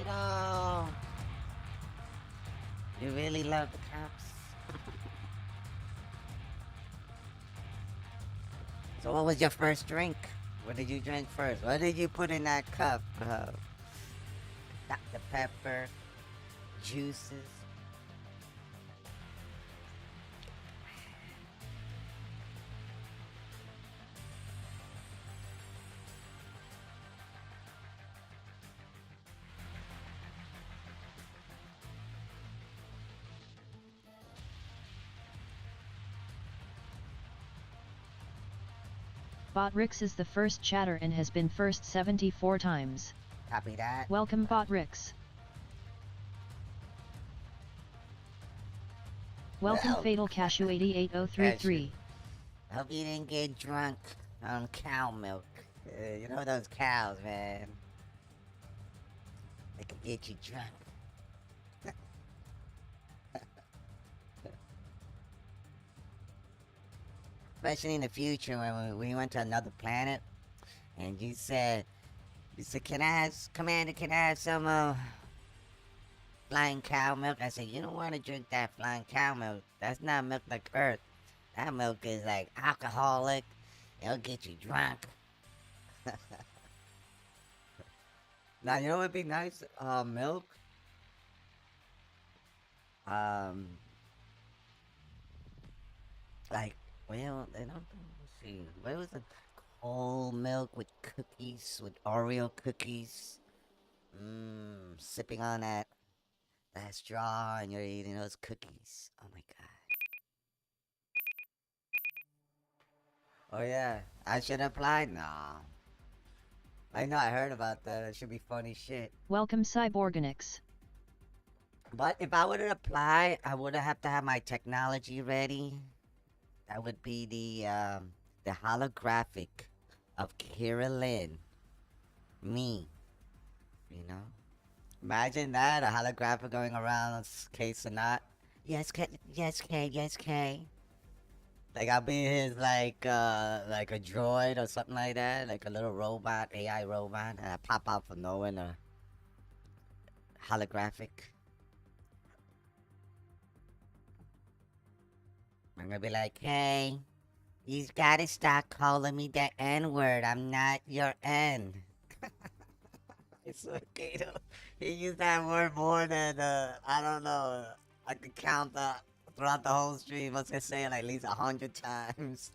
Fatal! You really love the cops? So what was your first drink? What did you drink first? What did you put in that cup? Dr. Pepper, juices. Botrix is the first chatter and has been first 74 times. Copy that. Welcome Botrix. Welcome Well, Fatal Cashew 88033. I hope you didn't get drunk on cow milk. You know those cows, man. They can get you drunk. Especially in the future when we went to another planet and you said, can I have, Commander, can I have some flying cow milk? I said, you don't want to drink that flying cow milk. That's not milk like Earth. That milk is like alcoholic. It'll get you drunk. Now, you know what would be nice? Milk. Like, well, they don't, let's see. What was it? Whole milk with cookies, with Oreo cookies. Sipping on that straw and you're eating those cookies. Oh my god. Oh yeah, I should apply? Nah. I know, I heard about that. It should be funny shit. Welcome Cyborganix. But if I were to apply, I would have to have my technology ready. That would be the holographic of Qira Lyn. Me. You know? Imagine that, a holographic going around, case or not. Yes, K, yes, K, yes, K. Like I'll be his like a droid or something like that, like a little robot, AI robot, and I pop out from nowhere in a holographic. I'm gonna be like, hey, you gotta stop calling me the N-word. I'm not your N. It's okay though. He used that word more than I don't know. I could count throughout the whole stream. I was gonna say it like at least 100 times.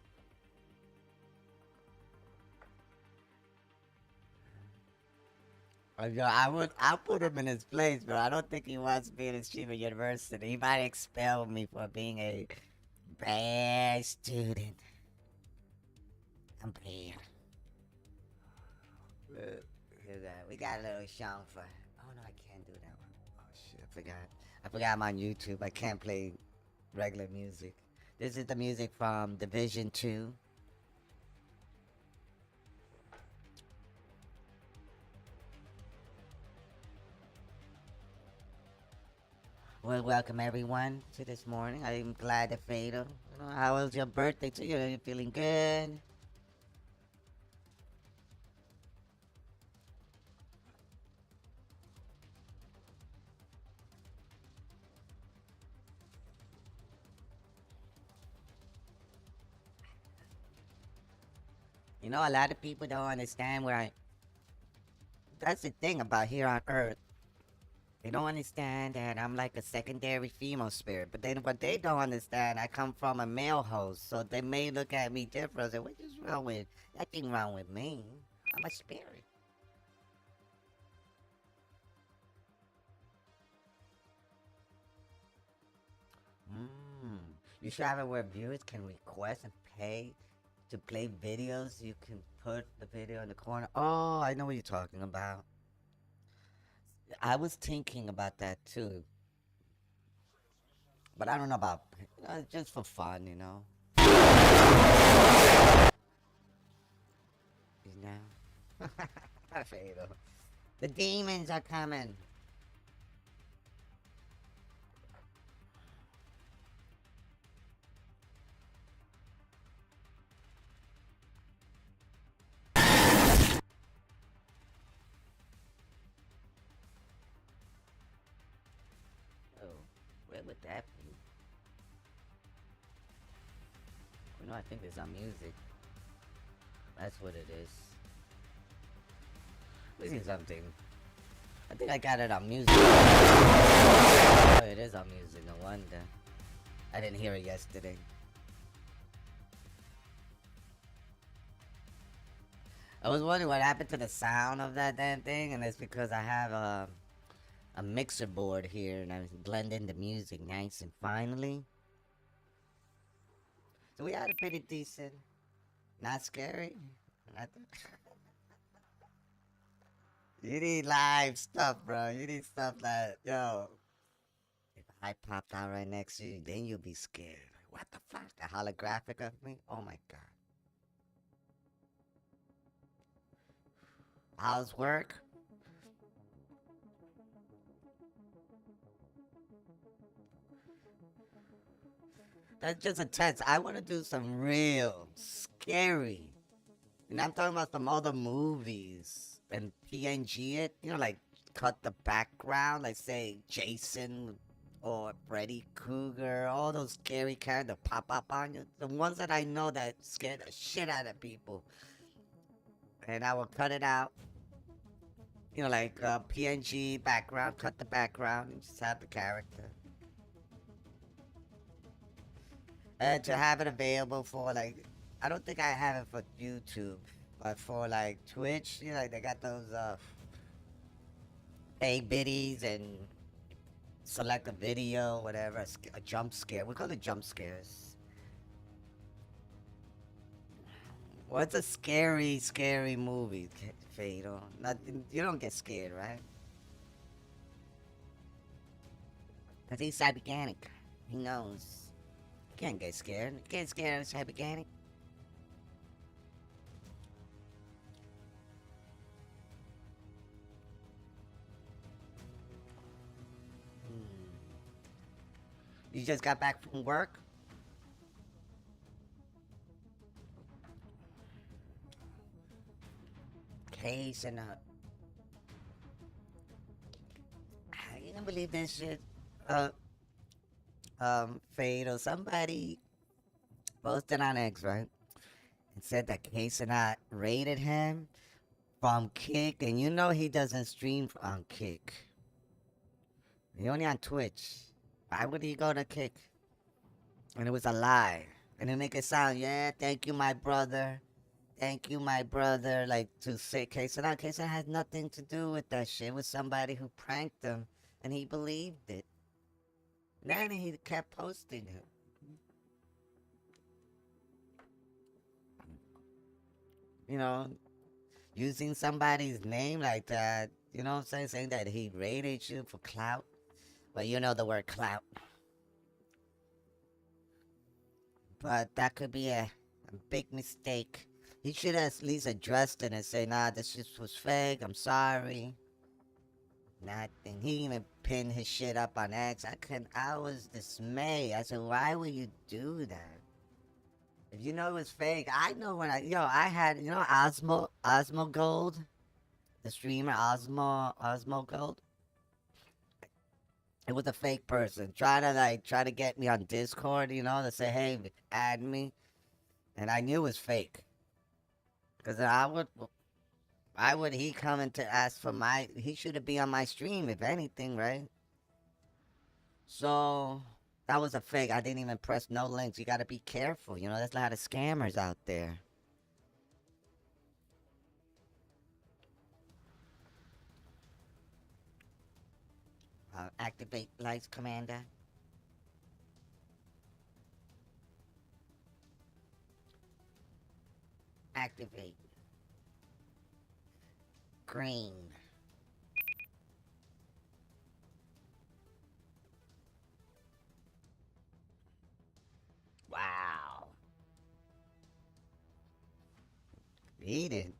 I'll put him in his place, but I don't think he wants to be in a stream at university. He might expel me for being a bad student. I'm bad. Here's that. We got a little song for. Oh no, I can't do that one. Oh shit, I forgot. I forgot I'm on YouTube. I can't play regular music. This is the music from Division 2. Well, welcome everyone to this morning. I'm glad to Fatal. How was your birthday too? You're feeling good? You know, a lot of people don't understand where that's the thing about here on Earth. They don't understand that I'm like a secondary female spirit. But then what they don't understand, I come from a male host. So they may look at me different. Say, what is wrong with, nothing wrong with me. I'm a spirit. You should have it where viewers can request and pay to play videos. You can put the video in the corner. Oh, I know what you're talking about. I was thinking about that too. But I don't know about, just for fun, you know. You know? Fatal. The demons are coming. Where would that be? You know, I think it's on music. That's what it is. Let me see something. I think I got it on music. Oh, it is on music, no wonder. I didn't hear it yesterday. I was wondering what happened to the sound of that damn thing, and it's because I have a mixer board here, and I blend in the music nice and finely. So we had a pretty decent, not scary. Nothing. You need live stuff, bro. You need stuff that, yo. If I popped out right next to you, then you'll be scared. Like, what the fuck? The holographic of me? Oh my god. How's work? That's just a test. I want to do some real scary. And I'm talking about some other movies and PNG it. You know, like cut the background, like say Jason or Freddy Krueger, all those scary characters pop up on you. The ones that I know that scare the shit out of people. And I will cut it out. You know, like PNG background, cut the background, and just have the character. And to have it available for like, I don't think I have it for YouTube, but for like Twitch, you know, like they got those A biddies and select a video, whatever, a jump scare. We call it jump scares. What's a scary, scary movie, Fatal? Nothing. You don't get scared, right? Cause he's cyberganic. He knows. You can't get scared. You can't scare a cyberganic. You just got back from work? Case and you don't believe this shit? Fade or somebody posted on X, right? And said that Case and I rated him from Kick, and you know he doesn't stream on Kick. He only on Twitch. Why would he go to Kick? And it was a lie. And they make it sound, yeah, thank you, my brother. Thank you, my brother. Like to say Quesada. Quesada had nothing to do with that shit. It was somebody who pranked him and he believed it. Then he kept posting him. You know, using somebody's name like that, you know what I'm saying? Saying that he rated you for clout. Well, you know the word clout. But that could be a big mistake. He should have at least addressed it and say, nah, this just was fake. I'm sorry. Nothing. He even pinned his shit up on X. I was dismayed. I said, why would you do that? If you know it was fake, I know when I had, Osmo Gold? The streamer Osmo Gold? It was a fake person. Try to get me on Discord, to say, hey, add me. And I knew it was fake. Because why would he come in to ask for he should be on my stream, if anything, right? So, that was a fake. I didn't even press no links. You gotta be careful, there's a lot of scammers out there. Activate lights, Commander. Activate. Green. Wow. Beat it.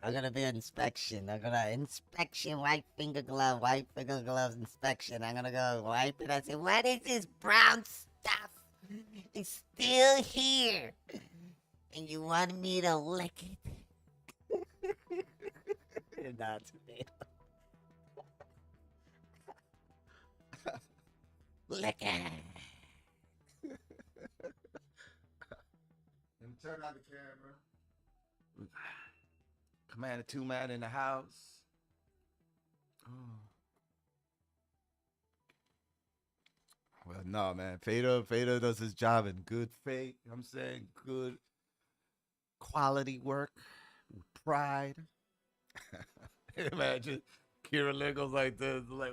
I'm gonna be inspection. Inspection, white finger glove, inspection. I'm gonna go wipe it. I say, what is this brown stuff? It's still here. And you want me to lick it? Not today. Lick it. And turn on the camera. Commander 2-man in the house. Oh. Well, no, man. Fader does his job in good faith. You know what I'm saying? Good quality work with pride. Imagine Qira Lyn goes like this, like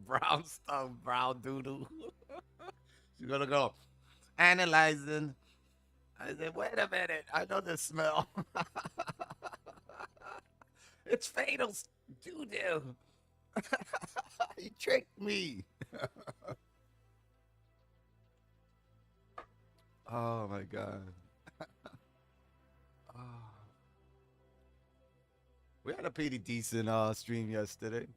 brown stuff, brown doodle. She's gonna go analyzing. I said, wait a minute, I know the smell. It's fatal doo-doo. You tricked me. Oh my god. Oh. We had a pretty decent stream yesterday.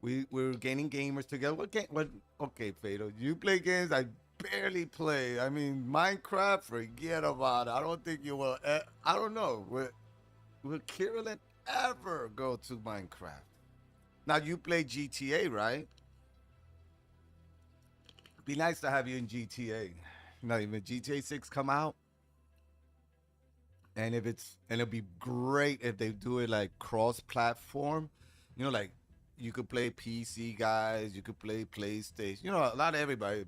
We were gaining gamers together. What game? What? Okay, Fatal. You play games I barely play. I mean, Minecraft. Forget about it. I don't think you will. I don't know. Will Qira Lyn ever go to Minecraft? Now you play GTA, right? Be nice to have you in GTA. Not even GTA 6 come out. And it'll be great if they do it like cross platform. You know, like you could play PC guys, you could play PlayStation. You know, a lot of everybody,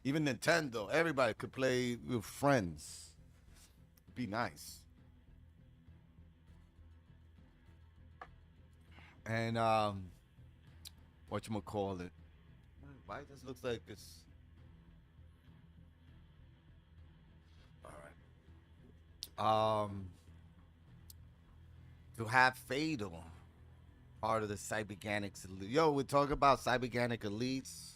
even Nintendo, everybody could play with friends. Be nice. And whatchamacallit? Why this looks like it's all right. To have Fatal part of the Cyberganics elite. Yo, we talk about Cyberganic elites.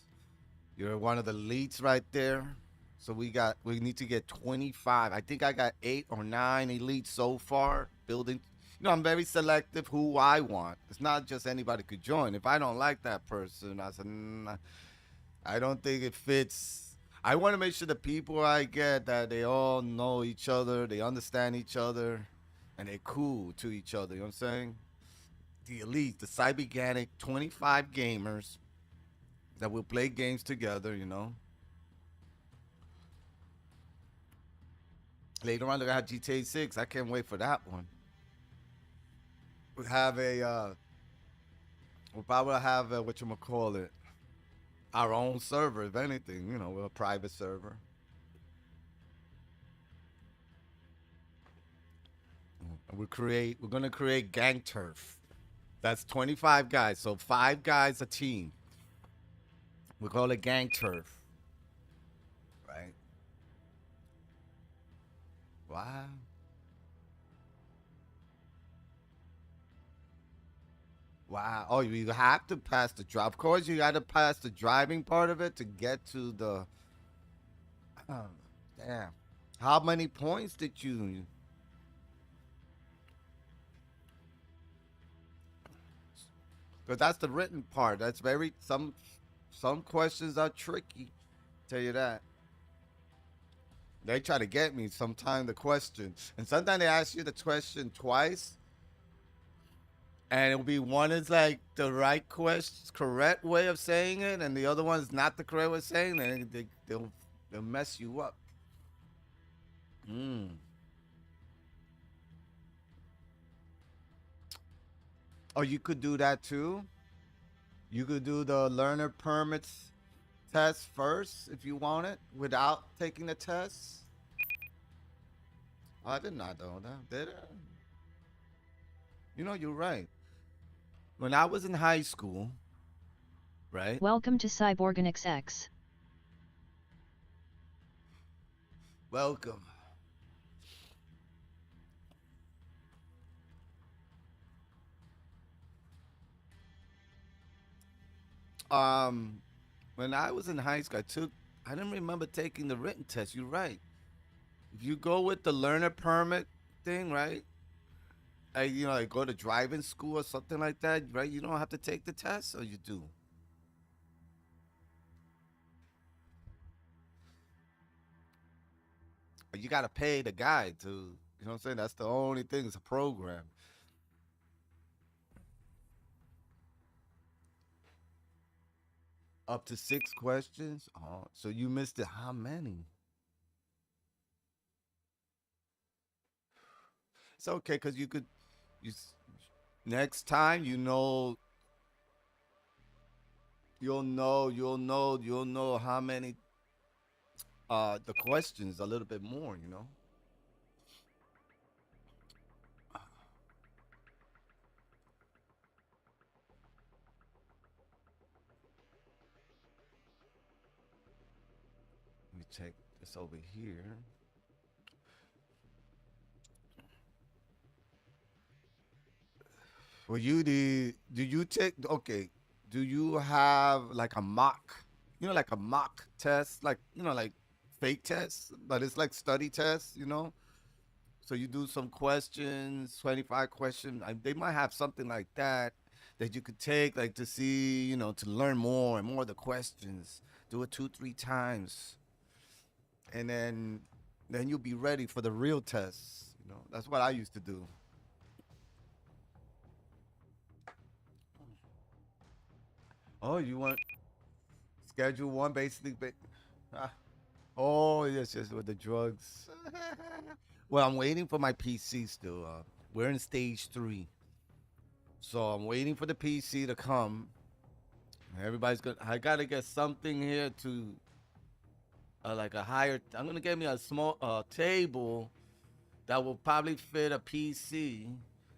You're one of the elites right there. So we need to get 25. I think I got 8 or 9 elites so far. Building. You know, I'm very selective who I want. It's not just anybody could join. If I don't like that person, I said, I don't think it fits. I want to make sure the people I get that they all know each other, they understand each other, and they're cool to each other. You know what I'm saying? The elite, the Cyberganic 25 gamers that will play games together, you know. Later on, they're gonna have GTA 6. I can't wait for that one. We have we'll probably have whatchamacallit, our own server, if anything, you know, a private server. And we're gonna create gang turf. That's 25 guys, so 5 guys a team. We call it gang turf, right? Wow. Wow. Oh, you have to pass the drive. Of course, you got to pass the driving part of it to get to the. Oh, damn. How many points did you? Because that's the written part. That's very some questions are tricky. Tell you that. They try to get me sometimes the question, and sometimes they ask you the question twice, and it'll be one is like the right question, correct way of saying it, and the other one is not the correct way of saying it. And they'll mess you up. Mm. Oh, you could do that too. You could do the learner permits test first if you want it without taking the test. I did not know that. Did I? You know, you're right. When I was in high school, right? Welcome to Cyborganics X. Welcome. Um, when I was in high school, I didn't remember taking the written test. You're right. If you go with the learner permit thing, right? You know, like go to driving school or something like that, right? You don't have to take the test, or you do. You got to pay the guy to, you know what I'm saying? That's the only thing. It's a program. Up to 6 questions. Oh, so you missed it. How many? It's okay because you could. You next time you'll know how many the questions a little bit more. Let me check this over here. Well, do you take okay? Do you have like a mock? Like a mock test, like fake test, but it's like study test. So you do some questions, 25 questions. They might have something like that you could take, like to see, to learn more and more of the questions. Do it 2, 3 times, and then you'll be ready for the real test. That's what I used to do. Oh, you want schedule one basically? Ah, oh, yes, with the drugs. Well, I'm waiting for my PC still. We're in stage 3. So I'm waiting for the PC to come. Everybody's good. I gotta get something here to like a higher. I'm gonna get me a small table that will probably fit a PC.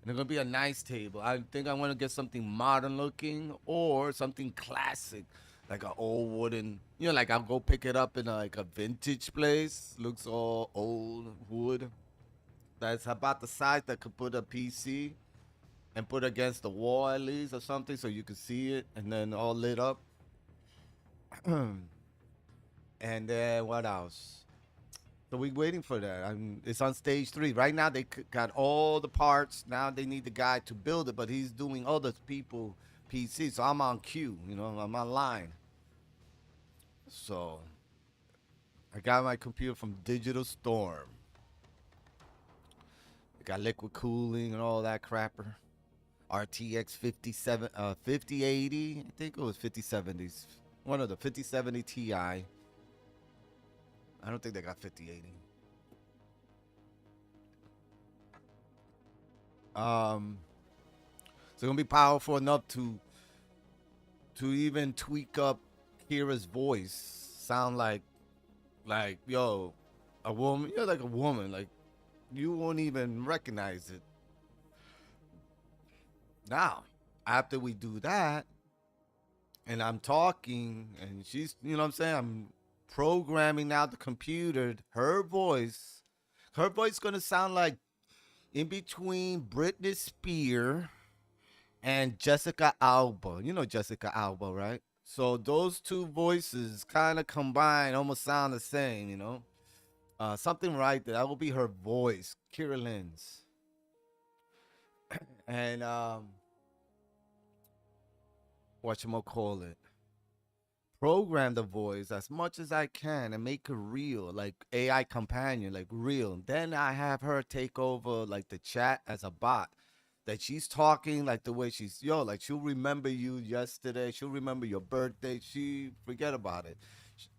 And it's gonna be a nice table. I think I want to get something modern looking or something classic, like an old wooden. Like I'll go pick it up in like a vintage place. Looks all old wood. That's about the size that could put a PC and put against the wall at least or something so you can see it and then all lit up. And then what else? So we waiting for that. It's on stage 3 right now. They got all the parts. Now they need the guy to build it, but he's doing other people PC. So I'm on queue. I'm online. So I got my computer from Digital Storm. It got liquid cooling and all that crapper. RTX 5080. I think it was 5070s. One of the 5070 Ti. I don't think they got 5080. So it's gonna be powerful enough to even tweak up Kira's voice. Sound like yo, a woman. You're like a woman. Like you won't even recognize it. Now, after we do that, and I'm talking, and she's, what I'm saying? I'm programming now the computer, her voice. Her voice gonna sound like in between Britney Spears and Jessica Alba. You know Jessica Alba, right? So those two voices kind of combine, almost sound the same. Something right there. That will be her voice, Qira Lyn's. And whatchamacallit, program the voice as much as I can and make it real, like AI companion, like real. Then I have her take over like the chat as a bot. That she's talking like the way like she'll remember you yesterday. She'll remember your birthday. She forget about it.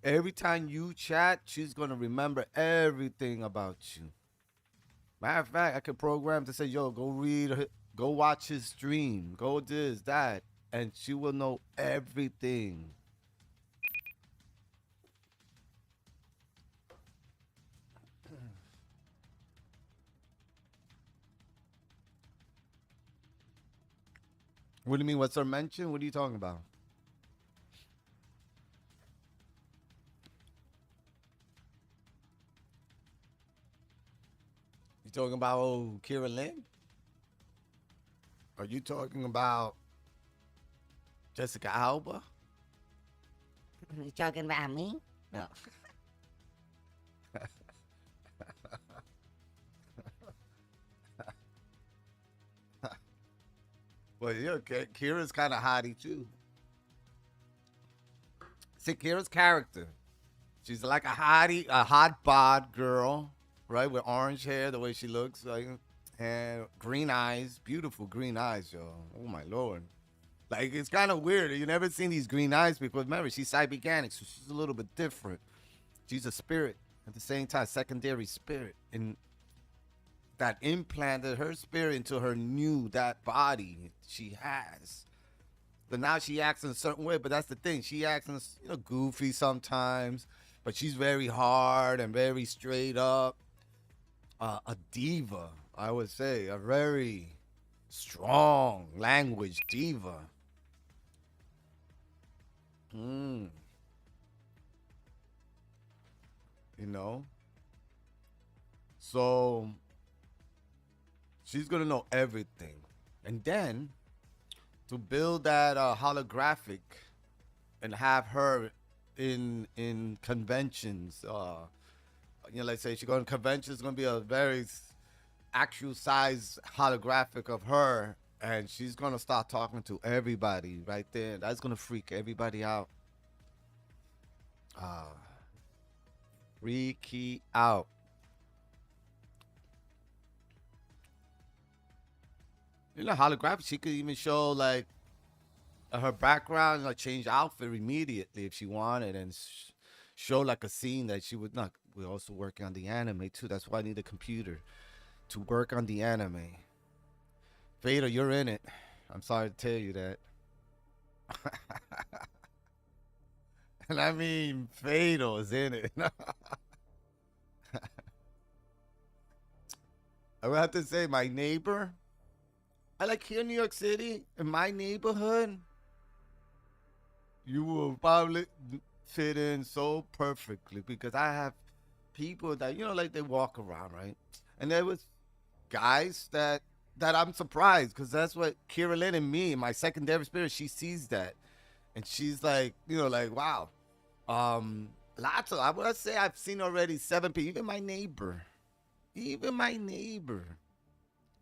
Every time you chat, she's gonna remember everything about you. Matter of fact, I could program to say, yo, go watch his stream, go this, that, and she will know everything. What do you mean? What's her mention? What are you talking about? You talking about Qira Lyn? Are you talking about Jessica Alba? You talking about me? No. Well, yeah, Kira's kind of hottie too. See, Kira's character. She's like a hottie, a hot bod girl, right? With orange hair, the way she looks, like, and green eyes, beautiful green eyes, yo. Oh my lord. Like, it's kind of weird. You never seen these green eyes before. Remember, she's cyberganic, so she's a little bit different. She's a spirit at the same time, secondary spirit. And that implanted her spirit into her that body she has. But now she acts in a certain way. But that's the thing. She acts in, goofy sometimes. But she's very hard and very straight up. A diva, I would say. A very strong language diva. You know? So she's going to know everything. And then to build that holographic and have her in conventions, let's say she going to conventions, it's going to be a very actual size holographic of her, and she's going to start talking to everybody right there. That's going to freak everybody out. Freaky out. Holographic, she could even show like her background, like change outfit immediately if she wanted, and show like a scene that she would not. We're also working on the anime too. That's why I need a computer to work on the anime. Fatal, you're in it. I'm sorry to tell you that. And I mean, Fatal is in it. I would have to say my neighbor. I like here in New York City, in my neighborhood, you will probably fit in so perfectly because I have people that, like they walk around, right? And there was guys that I'm surprised because that's what Qira Lyn and me, my secondary spirit, she sees that. And she's like, like, wow. Lots of, I would say I've seen already 7 people, even my neighbor.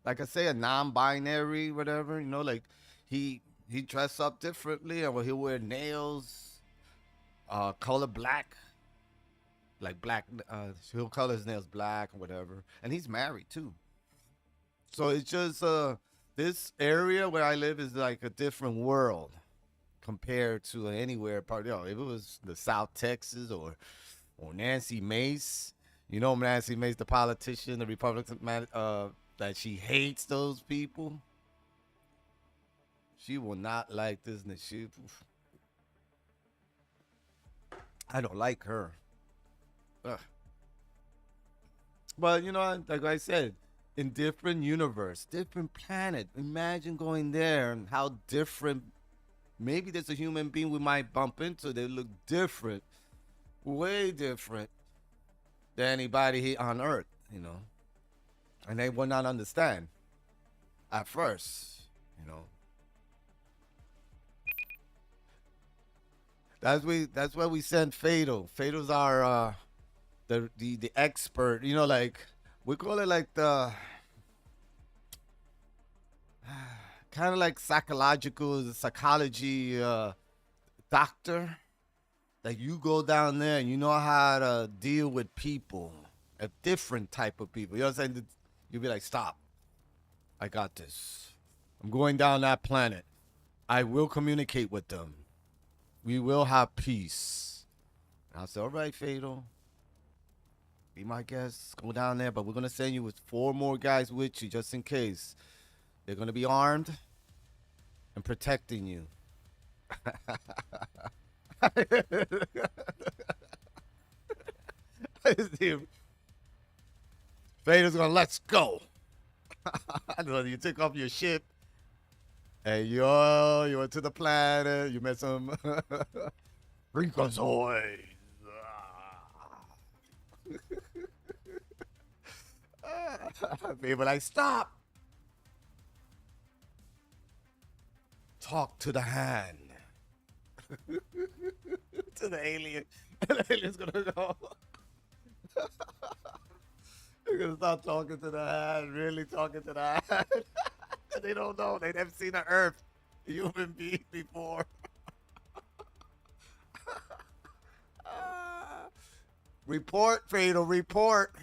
Like I say, a non-binary, whatever, like he dress up differently, or he'll wear nails, color black, like black. He'll color his nails black or whatever, and he's married too. So it's just this area where I live is like a different world compared to anywhere. If it was the South Texas or Nancy Mace, Nancy Mace, the politician, the Republican man, that she hates those people. She will not like this. I don't like her. Ugh. But like I said, in different universe, different planet. Imagine going there and how different. Maybe there's a human being we might bump into. They look different, way different than anybody here on Earth. And they will not understand at first, That's why we send Fatal. Fatal's our the expert. Like we call it like the kind of like psychology doctor. Like you go down there and you know how to deal with people, a different type of people. You know what I'm saying? You'll be like, stop. I got this. I'm going down that planet. I will communicate with them. We will have peace. And I'll say, all right, Fatal. Be my guest. Go down there. But we're going to send you with 4 more guys with you just in case. They're going to be armed and protecting you. Vader's gonna let's go. You took off your ship and you went to the planet. You met some Freakazoids. People like stop. Talk to the hand. To the alien. And the alien's gonna go. They're gonna start talking to the hand, really talking to the hand. They don't know. They never seen an Earth human being before. Report, Fatal, report.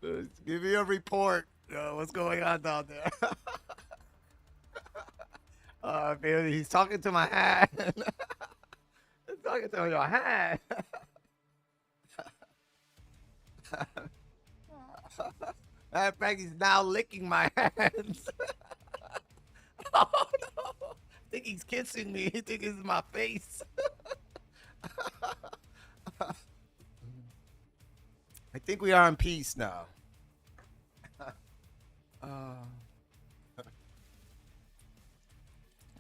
Give me a report. What's going on down there? Man, he's talking to my hand. He's talking to your hand. Matter of fact, he's now licking my hands. Oh no! I think he's kissing me. He thinks it's my face. I think we are in peace now.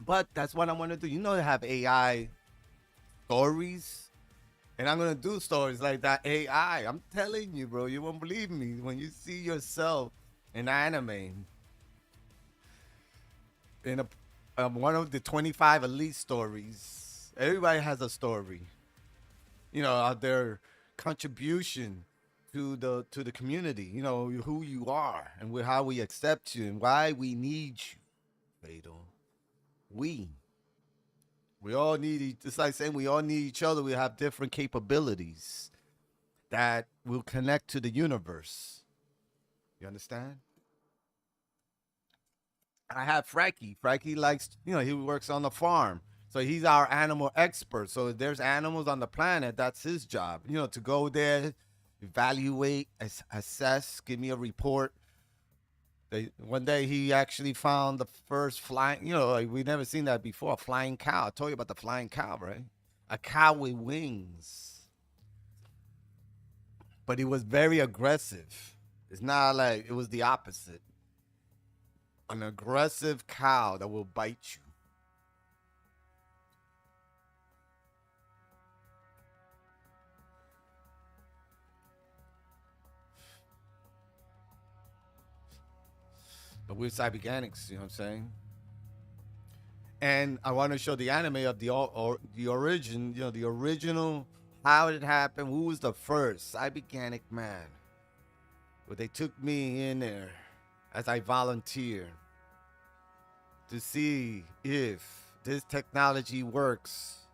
But that's what I want to do. You know, they have AI stories, and I'm gonna do stories like that AI. I'm telling you, bro. You won't believe me when you see yourself in anime in one of the 25 elite stories. Everybody has a story. You know, their contribution to the community. You know who you are and how we accept you and why we need you. Fatal. We all need. It's like saying we all need each other. We have different capabilities that will connect to the universe. You understand? I have Frankie. Frankie likes, he works on the farm. So he's our animal expert. So if there's animals on the planet, that's his job, to go there, evaluate, assess, give me a report. One day he actually found the first flying, like we never seen that before, a flying cow. I told you about the flying cow, right? A cow with wings. But he was very aggressive. It's not like it was the opposite. An aggressive cow that will bite you. But we're cyberganics, you know what I'm saying? And I want to show the anime of the origin, the original, how it happened, who was the first cyberganic man. But they took me in there as I volunteered to see if this technology works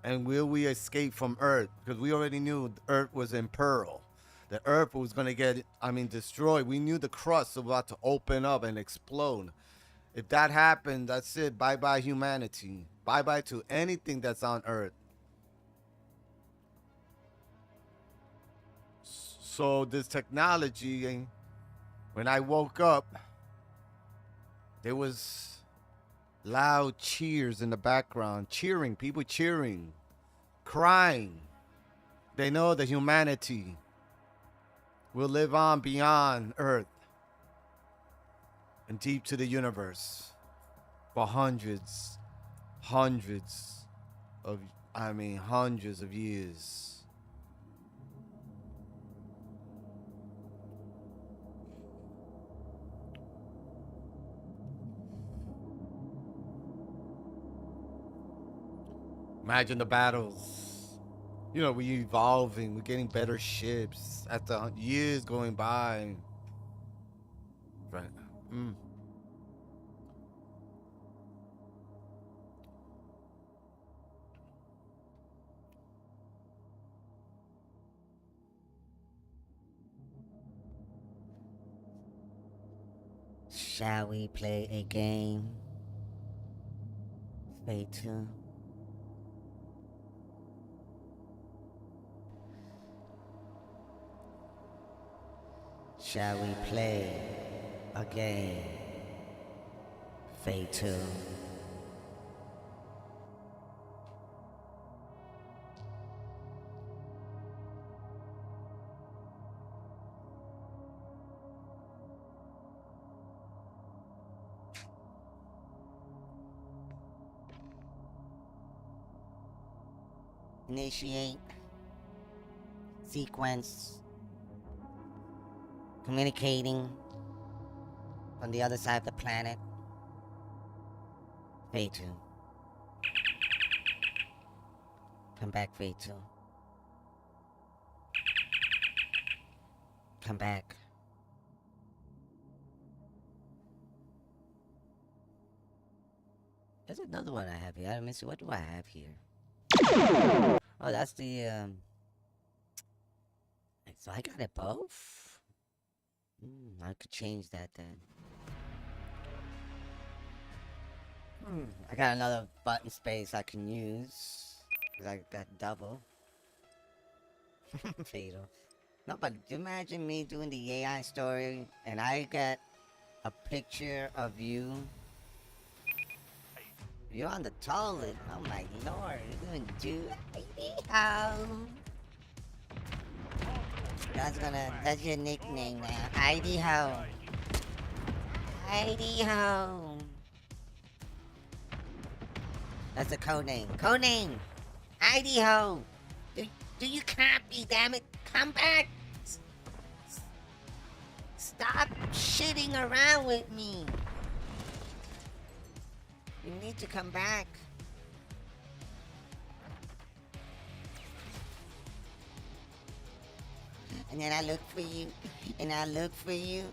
and will we escape from Earth, because we already knew Earth was in peril. The Earth was going to get, destroyed. We knew the crust was about to open up and explode. If that happened, that's it. Bye-bye humanity. Bye-bye to anything that's on Earth. So this technology, when I woke up, there was loud cheers in the background. Cheering, people cheering, crying. They know that humanity will live on beyond Earth and deep to the universe for hundreds of years. Imagine the battles. We're evolving, we're getting better ships as the years going by. Right. Shall we play a game? Fate 2. Shall we play a game? Fate 2. Initiate sequence. Communicating from the other side of the planet. Fate 2. Come back, Fate 2. Come back. There's another one I have here. Let me see. What do I have here? Oh, that's the, So I got it both? I could change that then. I got another button space I can use. Like that double. Fatal. No, but imagine me doing the AI story and I get a picture of you. You're on the toilet. Oh my lord. You're gonna do how? That's your nickname now. Heidi Ho. Heidi Ho. That's a code name. Code name. Heidi Ho. Do you copy, damn it? Come back. Stop shitting around with me. You need to come back. And then I look for you. And I look for you.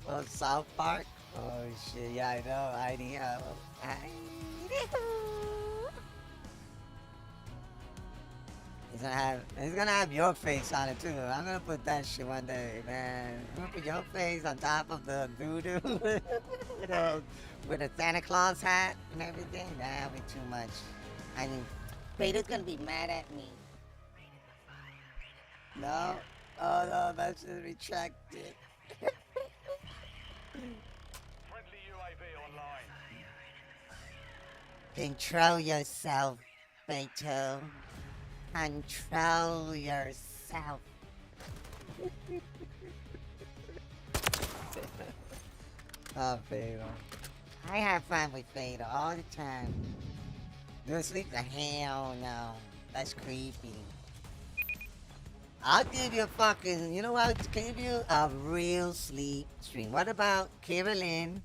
Oh, South Park? Oh shit, yeah, I know. Idaho. He's gonna have your face on it too. I'm gonna put that shit one day, man. I'm gonna put your face on top of the doo-doo with a Santa Claus hat and everything. That'll be too much. I mean, Vader's gonna be mad at me. No? Oh no, that's just retracted. Friendly UAV online. Control yourself, Beto. Control yourself. Oh, Fatal. I have fun with Fatal all the time. You sleep the hell no. That's creepy. I'll give you a fucking, you know what? I'll give you a real sleep stream. What about Qira Lyn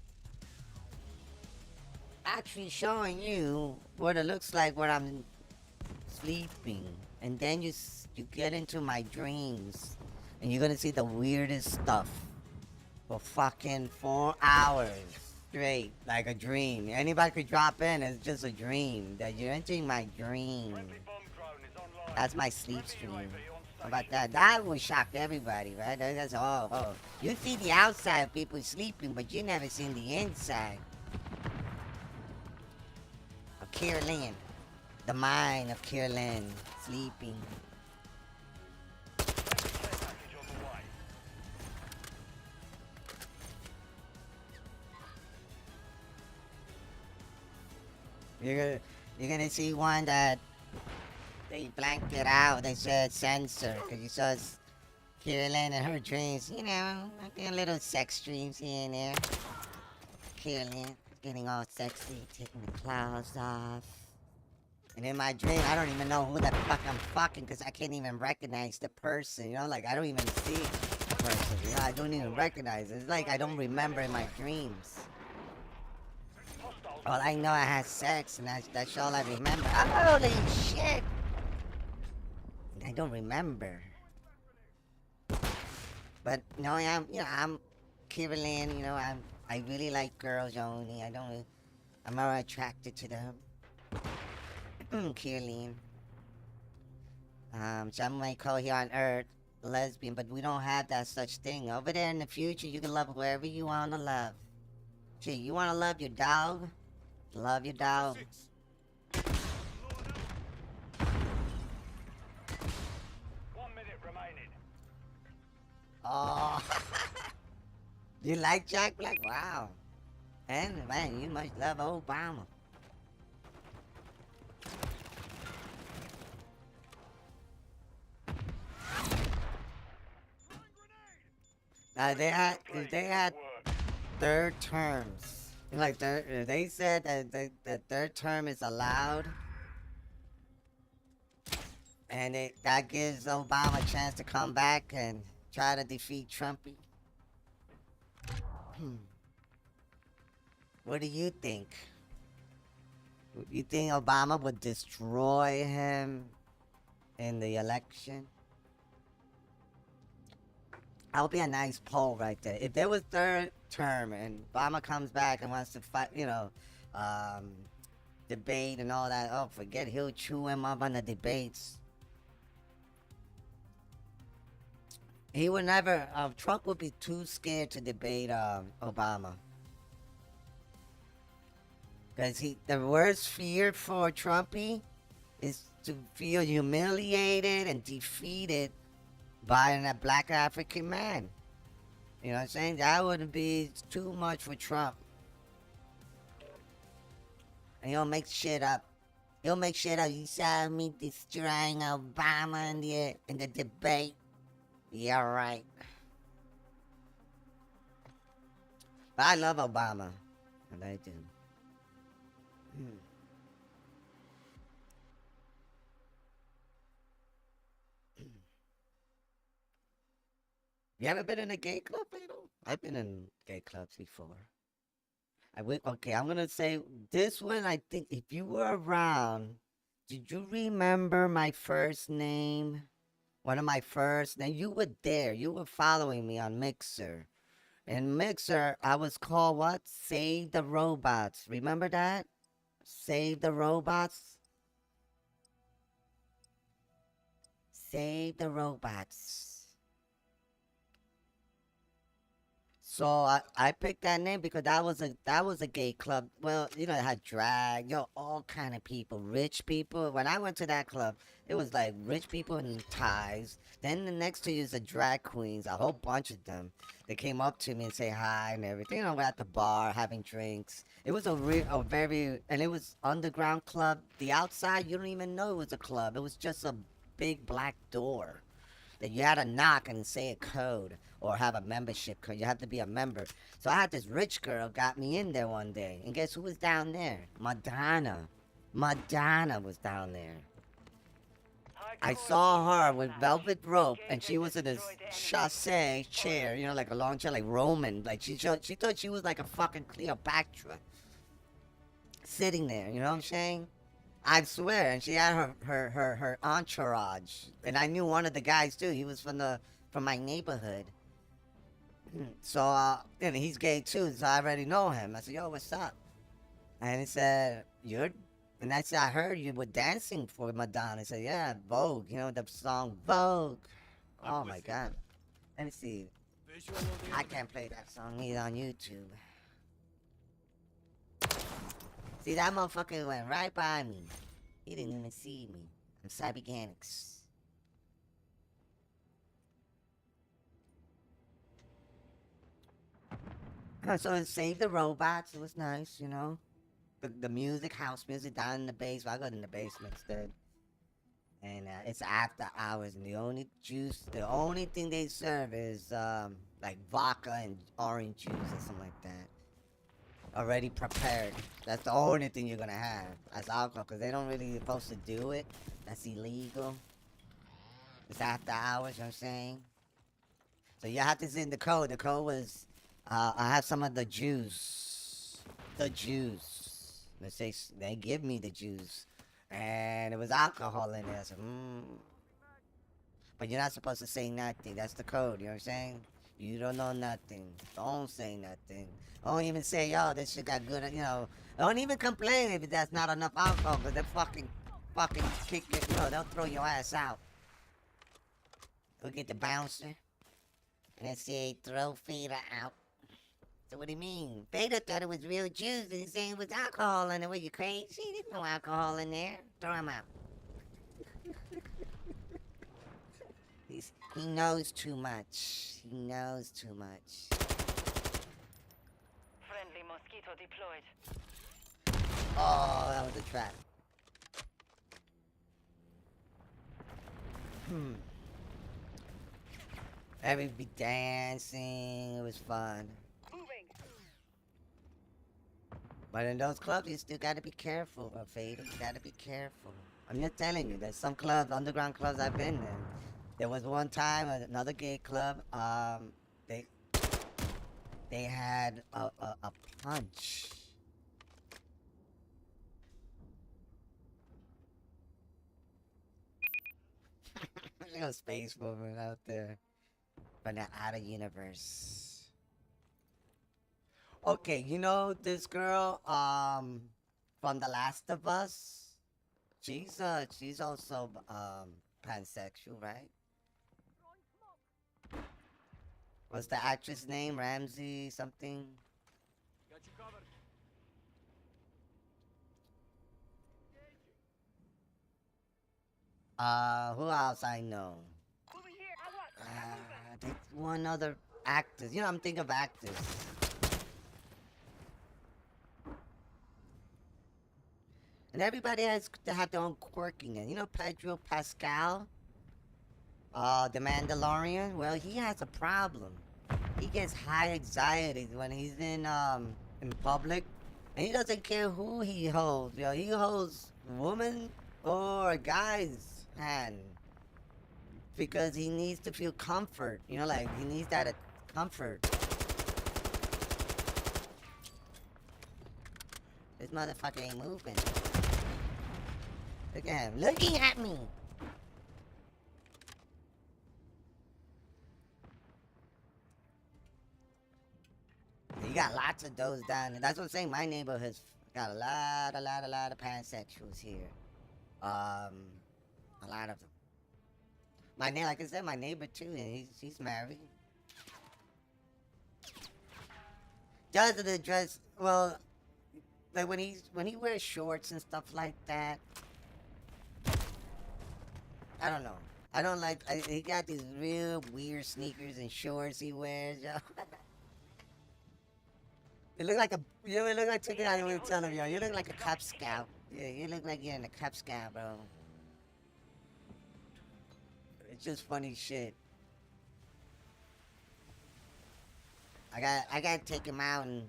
actually showing you what it looks like when I'm sleeping, and then you get into my dreams, and you're gonna see the weirdest stuff for fucking 4 hours straight, like a dream. Anybody could drop in. It's just a dream that you're entering my dream. Friendly bomb drone is online. That's my sleep stream. UAV on How about station. that would shock everybody, right? That's all. Oh, you see the outside of people sleeping, but you never seen the inside of Qira Lyn. The mind of Qira Lyn sleeping. Package on the way. You're gonna see one that they blanked it out. They said censor because you saw Qira Lyn in her dreams. You know, like a little sex dreams here and there. Qira Lyn getting all sexy, taking the clothes off. And in my dream, I don't even know who the fuck I'm fucking because I can't even recognize the person. You know, like I don't even see the person. You know, I don't even recognize it. It's like I don't remember in my dreams. All I know, I had sex, and that's all I remember. Holy shit! I don't remember. But no, I'm Qira Lyn. You know, I really like girls only. I'm more attracted to them. Qira Lyn. Some might call here on Earth lesbian, but we don't have that such thing. Over there in the future, you can love whoever you want to love. Gee, you want to love your dog? Love your dog. 1 minute remaining. Oh, you like Jack Black? Wow. And man, you must love Obama. Now if they had third terms. Like they said that the third term is allowed, and that gives Obama a chance to come back and try to defeat Trumpy. What do you think? You think Obama would destroy him in the election? That would be a nice poll right there. If there was third term and Obama comes back and wants to fight, debate and all that, oh, forget it. He'll chew him up on the debates. He would never. Trump would be too scared to debate Obama. Because the worst fear for Trumpy is to feel humiliated and defeated by a black African man. You know what I'm saying? That would be too much for Trump. And he'll make shit up. He'll make shit up. You saw me destroying Obama in the debate. Yeah, right. But I love Obama. I do. You ever been in a gay club, Beto? I've been in gay clubs before. Okay, I'm gonna say this one. I think if you were around, did you remember my first name? One of my first name. You were there. You were following me on Mixer. In Mixer, I was called what? Save the Robots. Remember that? Save the Robots. Save the Robots. So I picked that name because that was a gay club. Well, you know, it had drag, all kind of people, rich people. When I went to that club, it was like rich people in ties. Then the next to you is the drag queens, a whole bunch of them. They came up to me and say hi and everything. You know, we're at the bar having drinks. It was and it was underground club. The outside, you don't even know it was a club. It was just a big black door that you had to knock and say a code or have a membership code. You have to be a member. So I had this rich girl got me in there one day. And guess who was down there? Madonna. Madonna was down there. I saw her with velvet rope, and she was in this chasse chair, you know, like a long chair, like Roman. Like she thought she was like a fucking Cleopatra. Sitting there, you know what I'm saying? I swear, and she had her entourage, and I knew one of the guys too. He was from my neighborhood, so and he's gay too, so I already know him. I said, "Yo, what's up?" And he said, and I said, "I heard you were dancing for Madonna." He said, "Yeah, Vogue, you know the song Vogue." Oh my God, let me see. I can't play that song either on YouTube. See, that motherfucker went right by me. He didn't even see me. I'm Cyberganics. So it saved the robots. It was nice, you know. The music, house music, down in the basement. I got in the basement instead. And it's after hours, and the only thing they serve is like vodka and orange juice or something like that. Already prepared. That's the only thing you're gonna have as alcohol, because they don't really supposed to do it. That's illegal. It's after hours, you know what I'm saying? So you have to see in the code. The code was, I have some of the juice. The juice. They give me the juice. And it was alcohol in there. So, But you're not supposed to say nothing. That's the code, you know what I'm saying? You don't know nothing. Don't say nothing. Don't even say, yo, this shit got good, you know. Don't even complain if that's not enough alcohol, because they fucking kick it, you know, they'll throw your ass out. Go get the bouncer. And then say, throw Feta out. So what do you mean? Feta thought it was real juice, and he's saying it was alcohol in it. Were you crazy? There's no alcohol in there. Throw him out. He knows too much. He knows too much. Friendly mosquito deployed. Oh, that was a trap. Everybody dancing. It was fun. Moving. But in those clubs, you still gotta be careful, Fader. You gotta be careful. I'm just telling you, there's some clubs, underground clubs I've been in. There was one time, another gay club, they had a punch. There's a space movement out there. But they're out of universe. Okay, you know this girl, from The Last of Us? She's also, pansexual, right? What's the actress name? Ramsey something? Got you covered. Who else I know? Moving here. I watch. There's one other actors. You know, I'm thinking of actors. And everybody has to have their own quirkiness. You know, Pedro Pascal, the Mandalorian. Well, he has a problem. He gets high anxiety when he's in public, and he doesn't care who he holds. You know, he holds a woman or a guy's hand because he needs to feel comfort. You know, like he needs that comfort. This motherfucker ain't moving. Look at him looking at me. You got lots of those down there. That's what I'm saying. My neighborhood's got a lot of pansexuals here. A lot of them. Like I said, my neighbor too, and he's married. Doesn't dress well. Like when he wears shorts and stuff like that. I don't know. I don't like. He got these real weird sneakers and shorts he wears. Yo. You look like a. You look like chicken. I was telling him, yo. You look like a Cub Scout. Yeah, you look like you're in a Cub Scout, bro. It's just funny shit. I gotta take him out and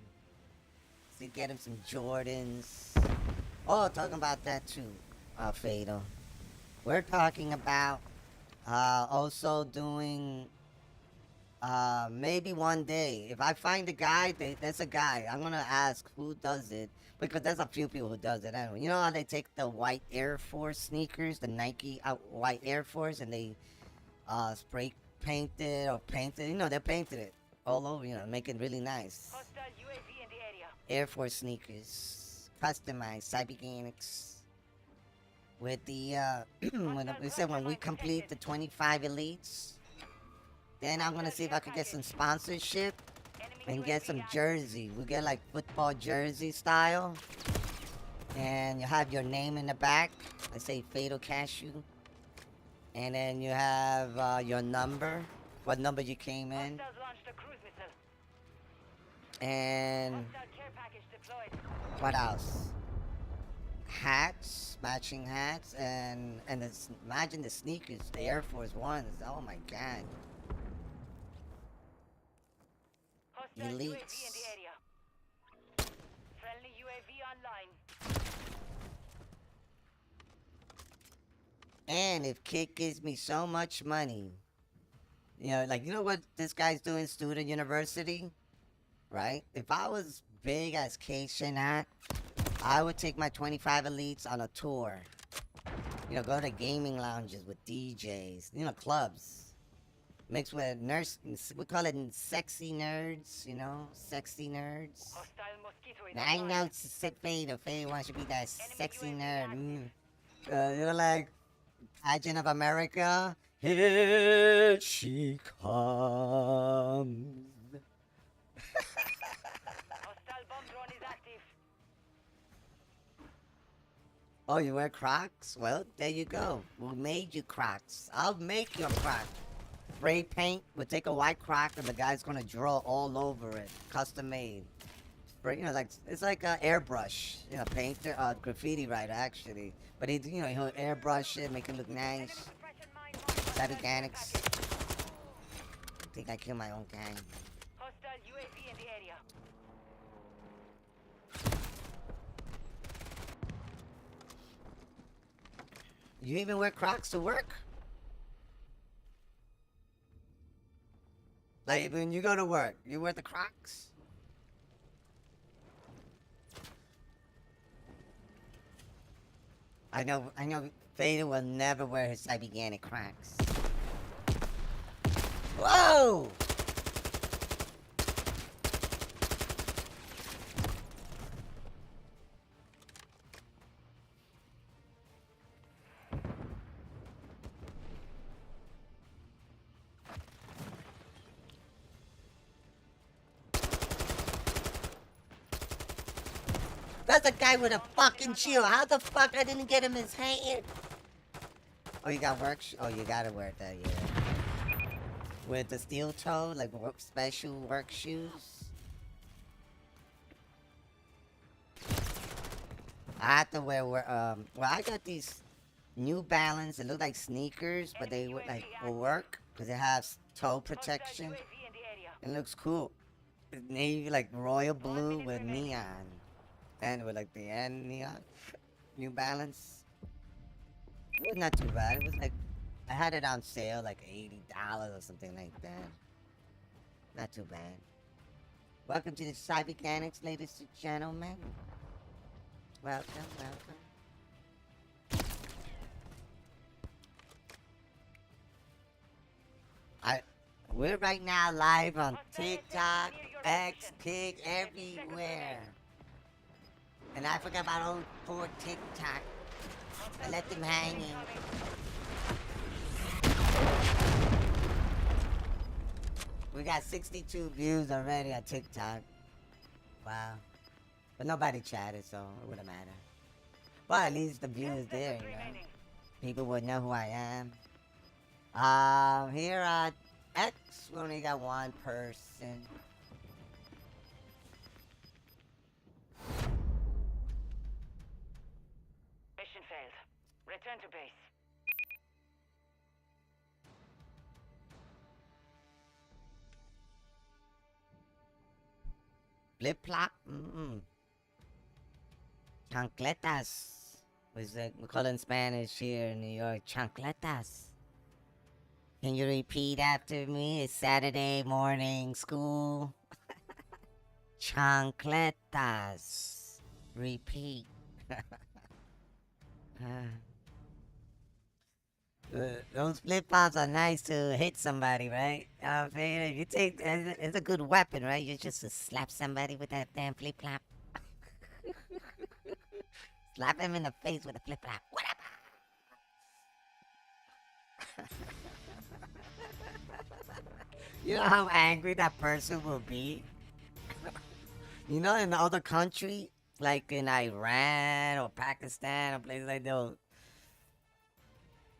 see, get him some Jordans. Oh, talking about that too, Fatal. We're talking about also doing maybe one day. If I find a guy, there's a guy. I'm gonna ask who does it because there's a few people who does it. Anyway, you know how they take the white Air Force sneakers, the Nike white Air Force, and they spray paint it or paint it. You know, they painted it all over. You know, make it really nice. Hostile UAV in the area. Air Force sneakers, customized, Cyberganics. With the when we complete the 25 elites, then I'm gonna see if I can get some sponsorship and get some jersey. We get like football jersey style, and you have your name in the back. I say Fatal Cashew, and then you have your number, what number you came in, Hostiles launched a cruise missile. and Hostile care package deployed. what else? Hats, matching hats, and imagine the sneakers, the Air Force Ones. Oh my god. Hostile UAV in Elites. the area. Friendly UAV online. And if Kit gives me so much money, you know, like, you know what this guy's doing, Student University, right? If I was big as K Shinat, I would take my 25 elites on a tour. You know, go to gaming lounges with DJs, you know, clubs. Mixed with we call it sexy nerds, you know, sexy nerds. Hostile mosquito is Now, I online. know it's Faye wants to be that sexy nerd. You know, like, Pageant of America. Here she comes. Hostile bomb drone is active. Oh, you wear Crocs? Well, there you go. We made you Crocs. I'll make your Crocs. Spray paint. We'll take a white Croc and the guy's gonna draw all over it. Custom made. Spray, you know, like it's like a airbrush. You know, painter, graffiti writer actually. But he, you know, he'll airbrush it, make it look nice. Suppression mine marked. Cyberganics. I think I killed my own gang. Hostile UAV in the area. You even wear Crocs to work? Like when you go to work, you wear the Crocs? I know Vader will never wear his Cyberganic Crocs. Whoa! That's a guy with a fucking shield. How the fuck I didn't get him his hand? Oh, you got work? Oh, you gotta wear that, yeah. With the steel toe, like special work shoes. I have to wear, well, I got these New Balance. It look like sneakers, but they would like will work because it has toe protection. UAV in the area. It looks cool. It's navy, like royal blue with neon, and with like the end neon. New Balance. It was not too bad. It was like I had it on sale, like $80 or something like that. Not too bad. Welcome to the Cybernetics, ladies and gentlemen. Welcome, welcome. We're right now live on TikTok, X, Kick, everywhere. And I forgot about old poor TikTok. I let them hanging. We got 62 views already on TikTok. Wow. But nobody chatted, so it wouldn't matter. Well, at least the view is there, you know. People would know who I am. Here at X, we only got one person. Mission failed. Return to base. Flip flop. Chancletas. We call it in Spanish here in New York. Chancletas. Can you repeat after me? It's Saturday morning school. Chancletas. Repeat. Those flip flops are nice to hit somebody, right? If you take, it's a good weapon, right? You just slap somebody with that damn flip flop. Slap him in the face with a flip flop. Whatever. You know how angry that person will be? You know, in other country, like in Iran or Pakistan or places like those,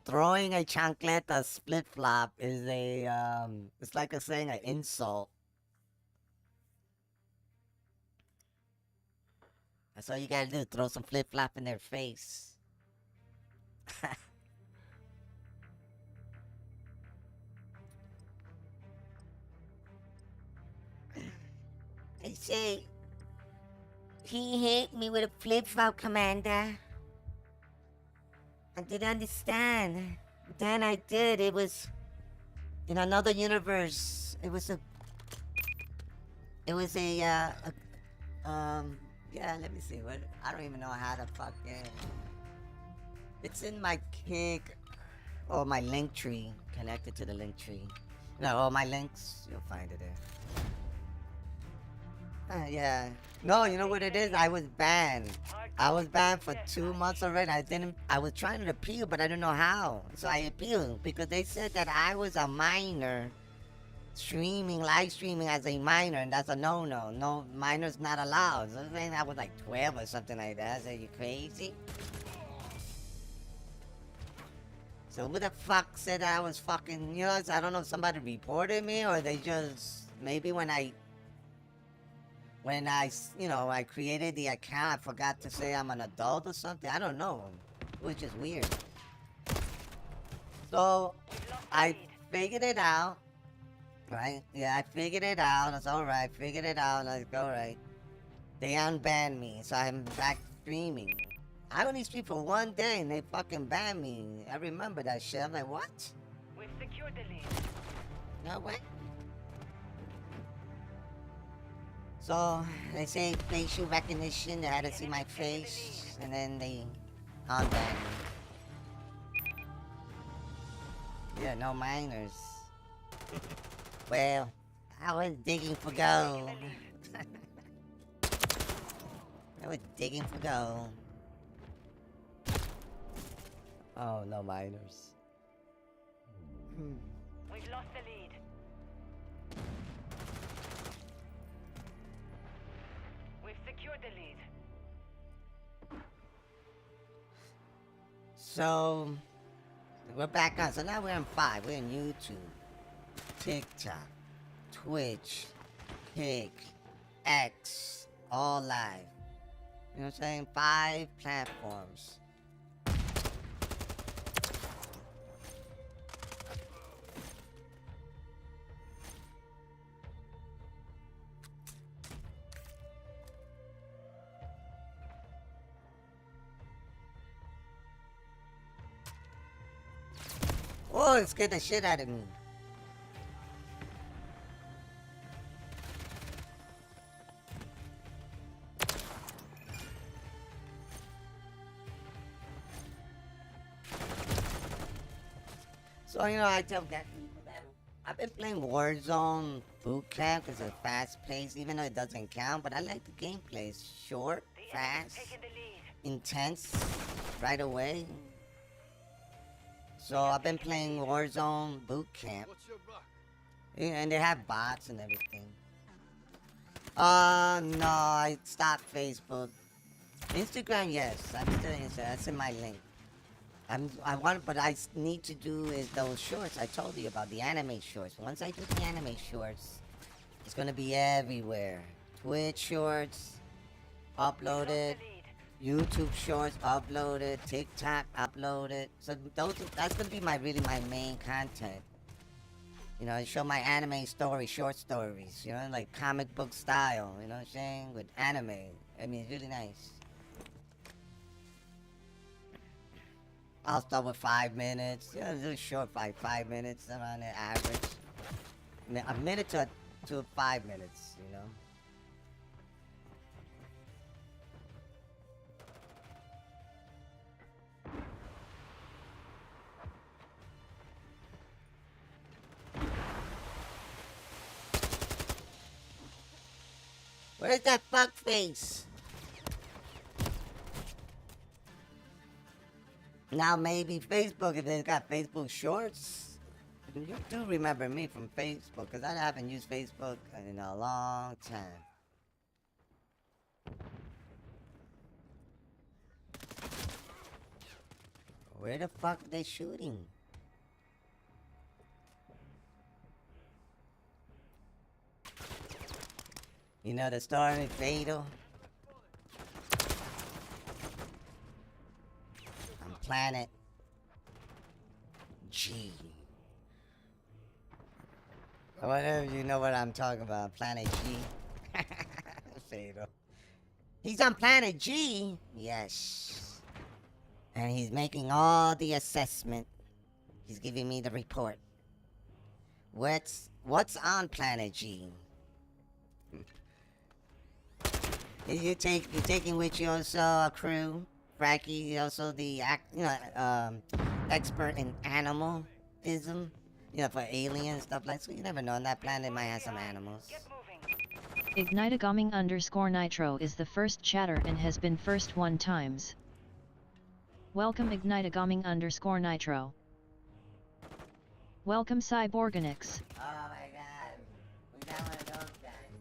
throwing a chancleta split flop is it's like saying an insult. That's all you gotta do, throw some flip flop in their face. I say, he hit me with a flip flop, Commander. I didn't understand. Then I did. It was in another universe. It was a. Yeah. Let me see. What? I don't even know how to fucking. It's in my kick, or my link tree, connected to the link tree. No, all my links, you'll find it there. Yeah. No, you know what it is? I was banned. I was banned for 2 months already. I was trying to appeal, but I didn't know how. So I appealed because they said that I was a minor live streaming as a minor, and that's a no-no. No, minors not allowed. So I think I was like 12 or something like that. I said, you crazy? So who the fuck said that I was fucking, you know, I don't know if somebody reported me or they just, maybe when I, you know, I created the account, I forgot to say I'm an adult or something. I don't know, which is weird. So, I figured it out, right? Yeah, I figured it out. That's alright. Figured it out. I was like, alright. They unbanned me, so I'm back streaming. I only streamed for 1 day and they fucking banned me. I remember that shit. I'm like, what? We've secured the lead. No way. So, they say facial recognition, they had to see my face, and then they unbanned me. Yeah, no minors. Well, I was digging for gold. I was digging for gold. Oh, no minors. We've lost the lead. We've secured the lead. So we're back on. So now we're in 5. We're in YouTube, TikTok, Twitch, Kick, X, all live. You know what I'm saying? 5 platforms. Oh, it scared the shit out of me. So, you know, I tell that people that I've been playing Warzone Boot Camp because it's fast paced, even though it doesn't count, but I like the gameplay. It's short, The enemy's fast, taking the lead. intense, right away. So I've been playing Warzone Boot Camp. What's your mark? Yeah, and they have bots and everything. No, I stopped Facebook. Instagram, yes, I'm still Instagram. That's in my link. But I need to do is those shorts I told you about, the anime shorts. Once I do the anime shorts, it's gonna be everywhere. Twitch shorts, Lost uploaded. the lead. YouTube shorts uploaded, TikTok uploaded. So that's gonna be my main content. You know, I show my anime stories, short stories, you know, like comic book style, you know what I'm saying? With anime. I mean, it's really nice. I'll start with 5 minutes. Yeah, it's really short, 5 minutes around the average. A minute to 5 minutes, you know. Where's that fuck face? Now maybe Facebook, if they got Facebook Shorts. You do remember me from Facebook, because I haven't used Facebook in a long time. Where the fuck are they shooting? You know the story with Fatal? On Planet G. Whatever, you know what I'm talking about. Planet G. Fatal. He's on Planet G? Yes. And he's making all the assessment. He's giving me the report. What's on Planet G? You taking with you also a crew, Frankie, also the expert in animalism, you know, for aliens stuff like. So you never know. On that planet, might have some animals. Get moving. Ignitagaming_nitro is the first chatter and has been first 1 times. Welcome Ignitagaming_nitro. Welcome Cyborganix. Oh my God, we got one of those guys.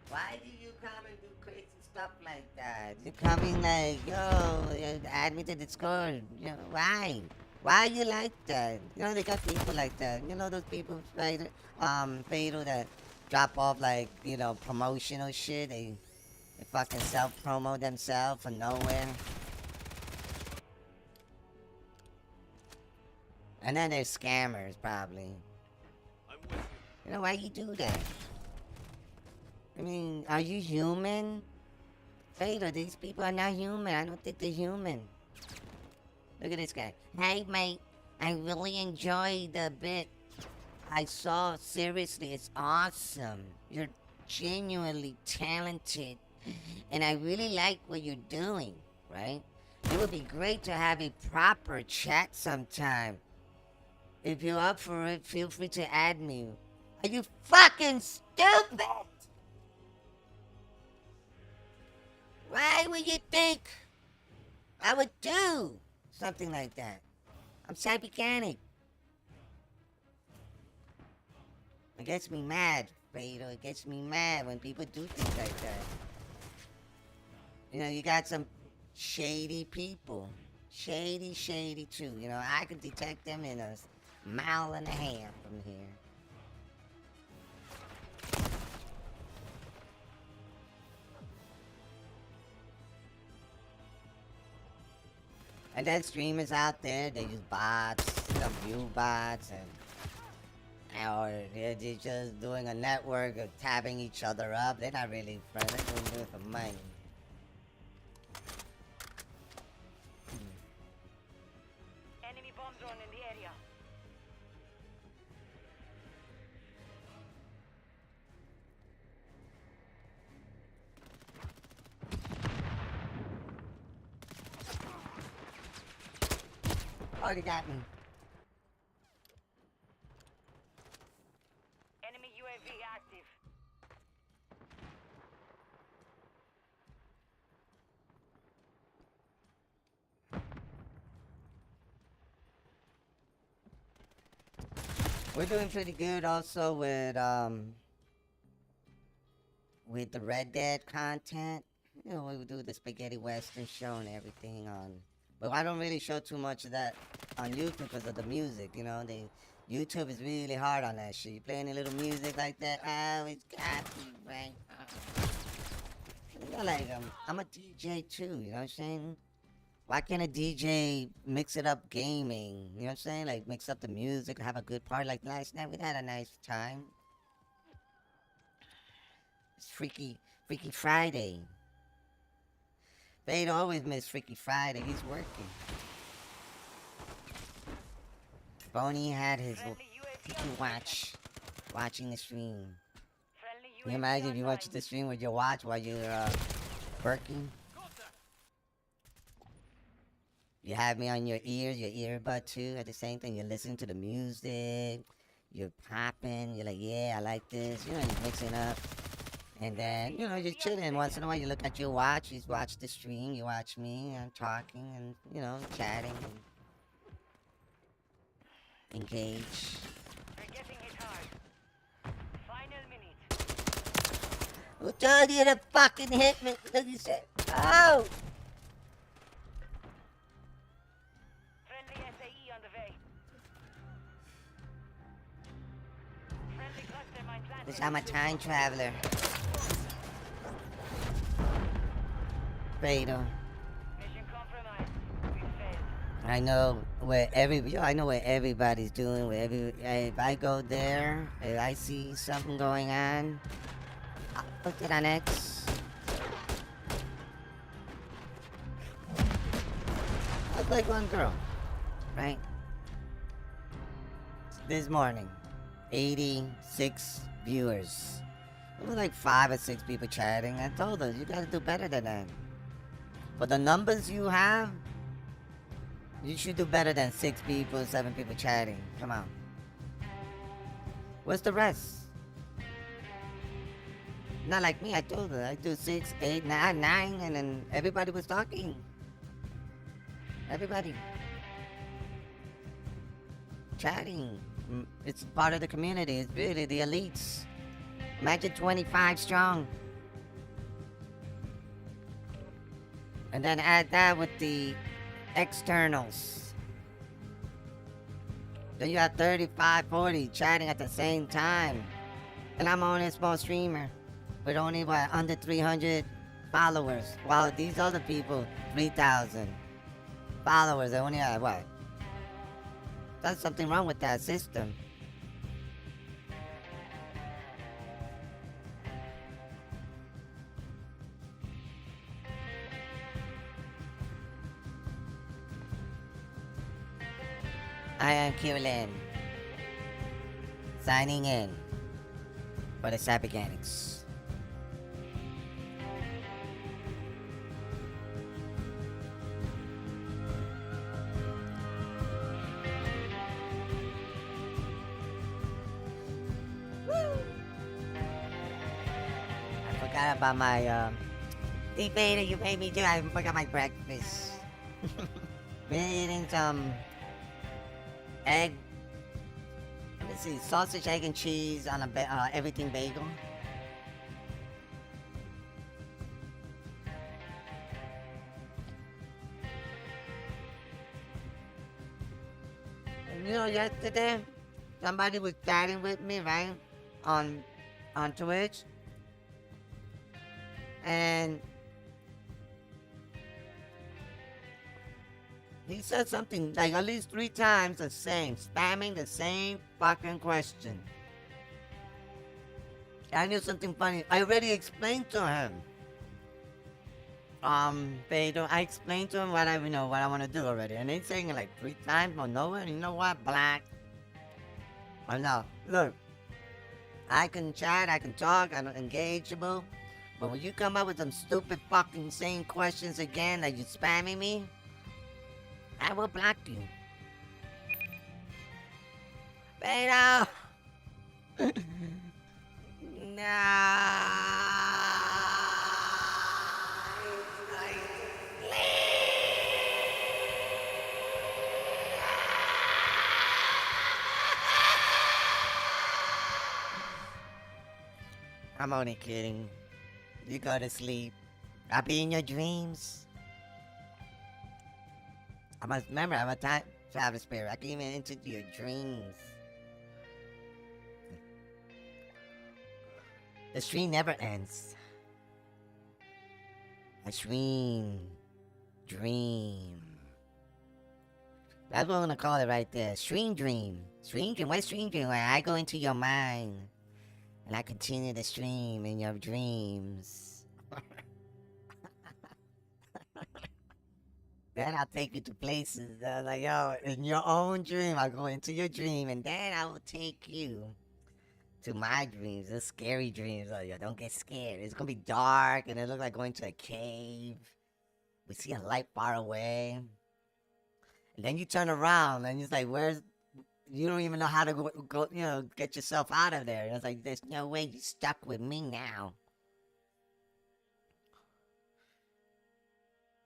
Why do you come and do crazy stuff like that? You coming like, yo, add me to Discord. You know, why? Why you like that? You know, they got people like that. You know those people, Fatal, that drop off like, you know, promotional shit. They fucking self-promo themselves from nowhere. And then there's scammers, probably. I'm with you. You know, why you do that? I mean, are you human? Fatal, these people are not human. I don't think they're human. Look at this guy. Hey, mate. I really enjoyed the bit I saw. Seriously, it's awesome. You're genuinely talented. And I really like what you're doing, right? It would be great to have a proper chat sometime. If you're up for it, feel free to add me. Are you fucking stupid? Why would you think I would do something like that? I'm cyberganic. It gets me mad, Fatal. It gets me mad when people do things like that. You know, you got some shady people. Shady, shady too. You know, I could detect them in a mile and a half from here. And then streamers out there, they use bots, some view bots, or they're just doing a network of tabbing each other up. They're not really friends. They're doing it for money. Enemy bomb drone in the area. Oh, they got me. Enemy UAV active. We're doing pretty good also with the Red Dead content. You know, we do the spaghetti western show and everything on. But I don't really show too much of that on YouTube because of the music. You know, YouTube is really hard on that shit. You play any little music like that, oh, it's copyright. You know, like I'm a DJ too. You know what I'm saying? Why can't a DJ mix it up gaming? You know what I'm saying? Like mix up the music, have a good party. Like last night, we had a nice time. It's Freaky Friday. They'd always miss Freaky Friday. He's working. Boney had his watching the stream. Can you imagine if you watch the stream with your watch while you're working? You have me on your ears, your earbud too, at the same thing. You're listening to the music. You're popping. You're like, yeah, I like this. You know, you're mixing up. And then, you know, you're chilling. Once in a while, you look at your watch. You watch the stream. You watch me. I'm talking and, you know, chatting and engage. We're getting hit hard. Final minute. Who told you to fucking hit me? Look, you said, oh! Friendly SAE on the way. Friendly cluster mine planted. Bitch, I'm a time traveler. Fatal. Mission compromised. We failed. I know where everybody's doing. If I go there, if I see something going on, I'll put it on X. Look like one girl, right? This morning, 86 viewers. There were like 5 or 6 people chatting. I told her, you gotta do better than that. For the numbers you have, you should do better than 6 people, 7 people chatting. Come on. Where's the rest? Not like me, I told her. I do 6, 8, 9, and then everybody was talking. Everybody. Chatting. It's part of the community. It's really the elites. Imagine 25 strong. And then add that with the externals. Then you have 35, 40 chatting at the same time. And I'm only a small streamer with only, under 300 followers. While these other people, 3,000 followers. They only have, There's something wrong with that system. I am Qira Lyn, signing in for the Cyberganics. I forgot about my debate you made me do. I forgot my breakfast. Been eating some egg. Let me see, sausage, egg, and cheese on a everything bagel. yesterday, somebody was chatting with me, right? On Twitch. And he said something like at least 3 times the same, spamming the same fucking question. I knew something funny. I already explained to him. Pedro, I explained to him what I want to do already. And he's saying it like 3 times or no, and you know what? Black. I know. Look, I can chat, I can talk, I'm engageable. But when you come up with some stupid fucking same questions again that you spamming me, I will block you. Pedro! I'm only kidding. You go to sleep. I'll be in your dreams. I'm a time travel spirit. I can even enter your dreams. The stream never ends. A stream. Dream. That's what I'm gonna call it right there. Stream dream. Stream dream. What's stream dream? Where I go into your mind and I continue to stream in your dreams. Then I'll take you to places. Like, yo, in your own dream, I'll go into your dream and then I will take you to my dreams, the scary dreams. Oh, yo, don't get scared. It's gonna be dark and it looks like going to a cave. We see a light far away. And then you turn around and it's like, you don't even know how to go, get yourself out of there. And it's like, there's no way you're stuck with me now.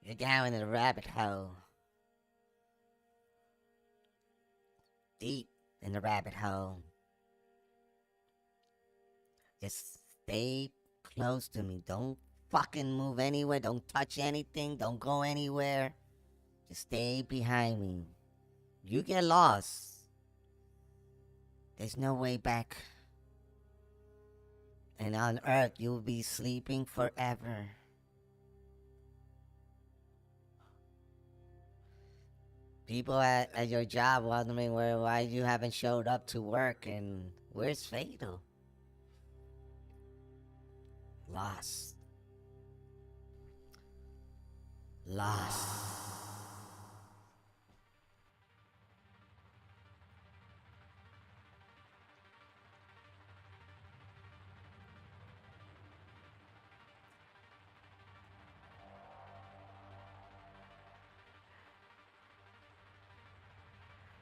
You're down in the rabbit hole. Deep in the rabbit hole. Just stay close to me. Don't fucking move anywhere. Don't touch anything. Don't go anywhere. Just stay behind me. You get lost. There's no way back. And on Earth, you'll be sleeping forever. People at your job wondering why you haven't showed up to work and where's Fatal? Lost.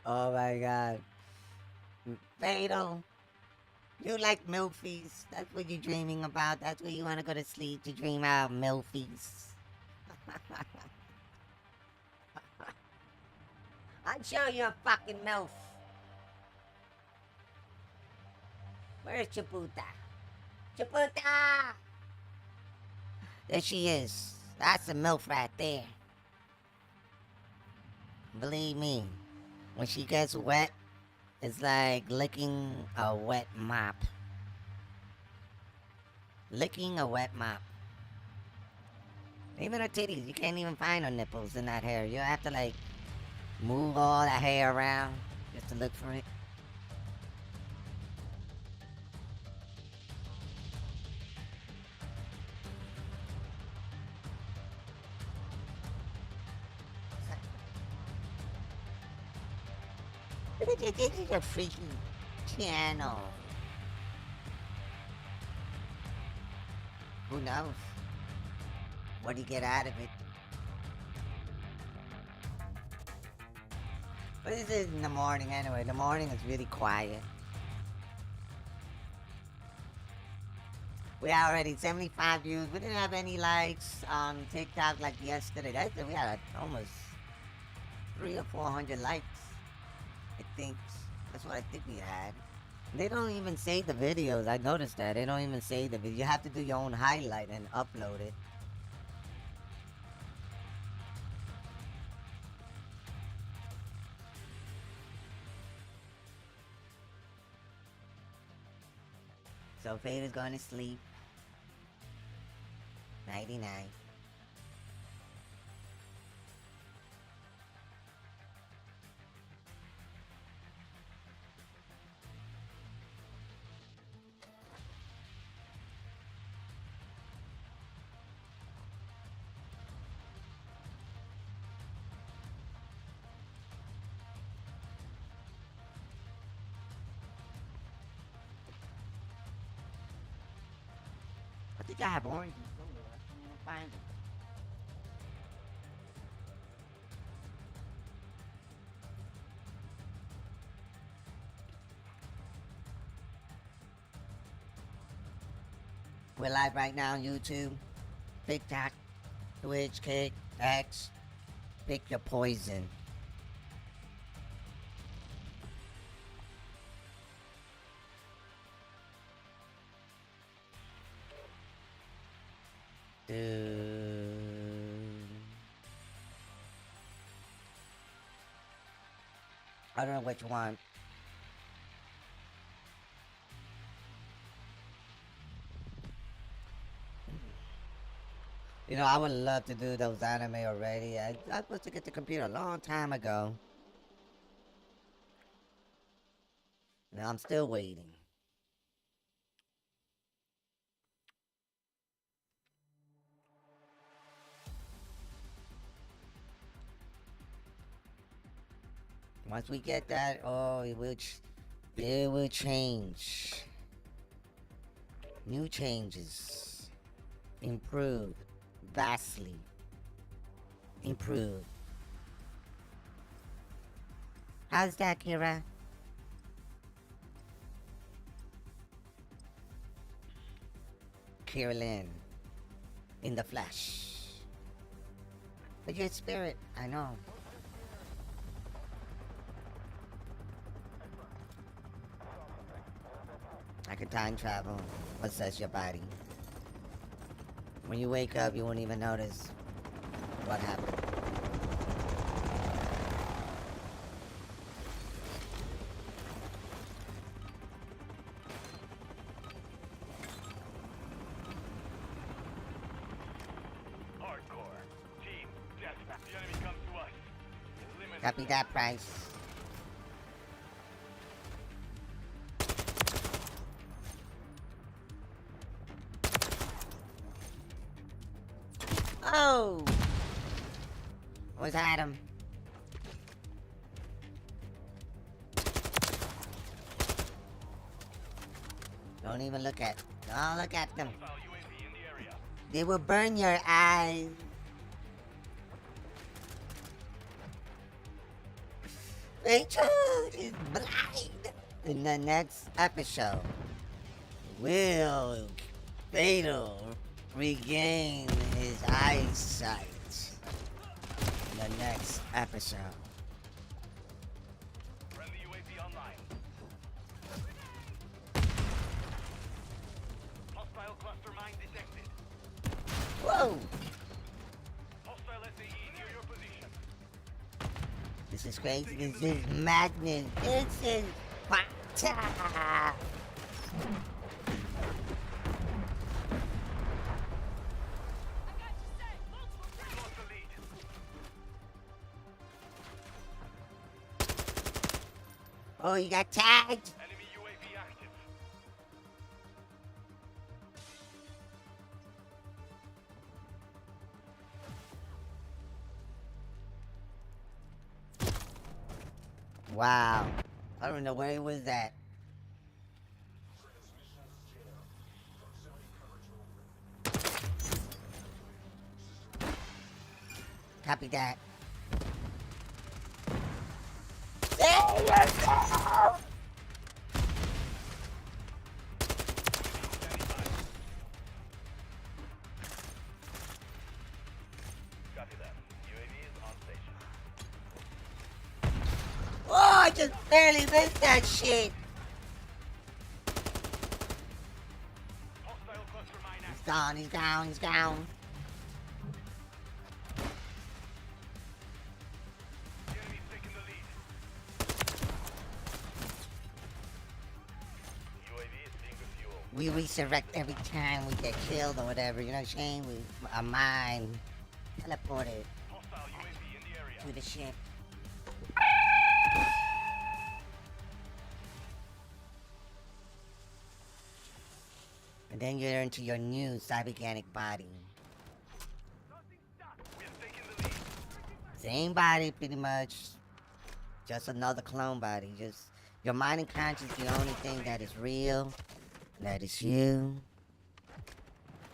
Oh my god. Fatal. You like milfies. That's what you're dreaming about. That's what you want to go to sleep to dream out milfies. I'll show you a fucking milf. Where's Chaputa? Chaputa! There she is. That's a milf right there. Believe me, when she gets wet, it's like licking a wet mop. Licking a wet mop. Even her titties, you can't even find her nipples in that hair. You have to like move all that hair around just to look for it. This is a freaky channel. Who knows? What do you get out of it? But this is in the morning anyway. The morning is really quiet. We already 75 views. We didn't have any likes on TikTok like yesterday. We had almost 300 or 400 likes. I think that's what I think we had. They don't even save the videos. I noticed that. They don't even save the video. You have to do your own highlight and upload it. So Vader's going to sleep. Nighty night. I think I have orange. I can't find it. We're live right now on YouTube, TikTok, Twitch, Kick, X. Pick your poison. I don't know which one. You know, I would love to do those anime already. I was supposed to get the computer a long time ago. Now I'm still waiting. Once we get that, oh, it will change. New changes. Improved. Vastly. Improved. How's that, Qira? Qira Lyn. In the flesh. But your spirit, I know. I can time travel, possess your body. When you wake up, you won't even notice what happened. Hardcore. Team, deathmatch. The enemy comes to us. Eliminate Copy that, Price. Oh! Was Adam? Don't even look at. Don't look at them. hostile UAV in the area. They will burn your eyes. Rachel is blind. In the next episode, will Fatal regain his eyesight? In the next episode. Friendly UAV online. Hostile cluster mine detected. Whoa! Hostile SAE near your position. This is crazy. This is madness. This is fire. We lost the lead. Oh, you got tagged? Enemy UAV active. Wow. I don't know where he was at. Copy that. There you go! Copy that. UAV is on station. Oh, I just barely missed that shit. Hostile cluster mine He's active. gone, he's down, he's down. The enemy's taking the lead. UAV is being refueled. We resurrect every time we get killed or whatever, you know what I'm saying? Our mind teleported Hostile UAV in the area. to the ship. And then you're into your new cyberganic body. We have taken the lead. Same body, pretty much. Just another clone body. Just your mind and conscience, the only thing that is real. That is you.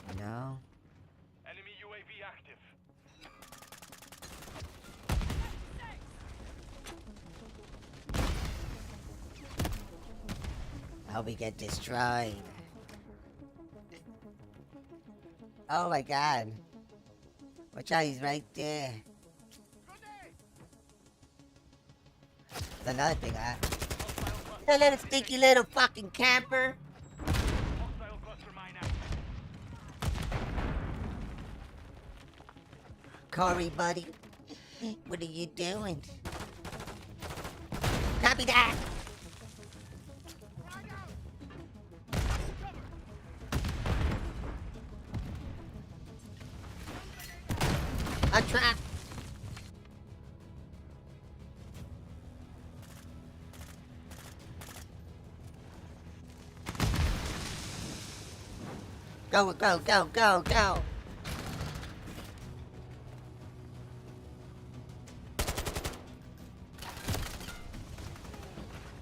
You know? Enemy UAV active. I hope we get destroyed. Oh my god. Watch out, he's right there. There's another thing, that little stinky little fucking camper. Hostile cluster mine active. Corey, buddy. What are you doing? Copy that! I'm trapped. Go, go, go, go, go.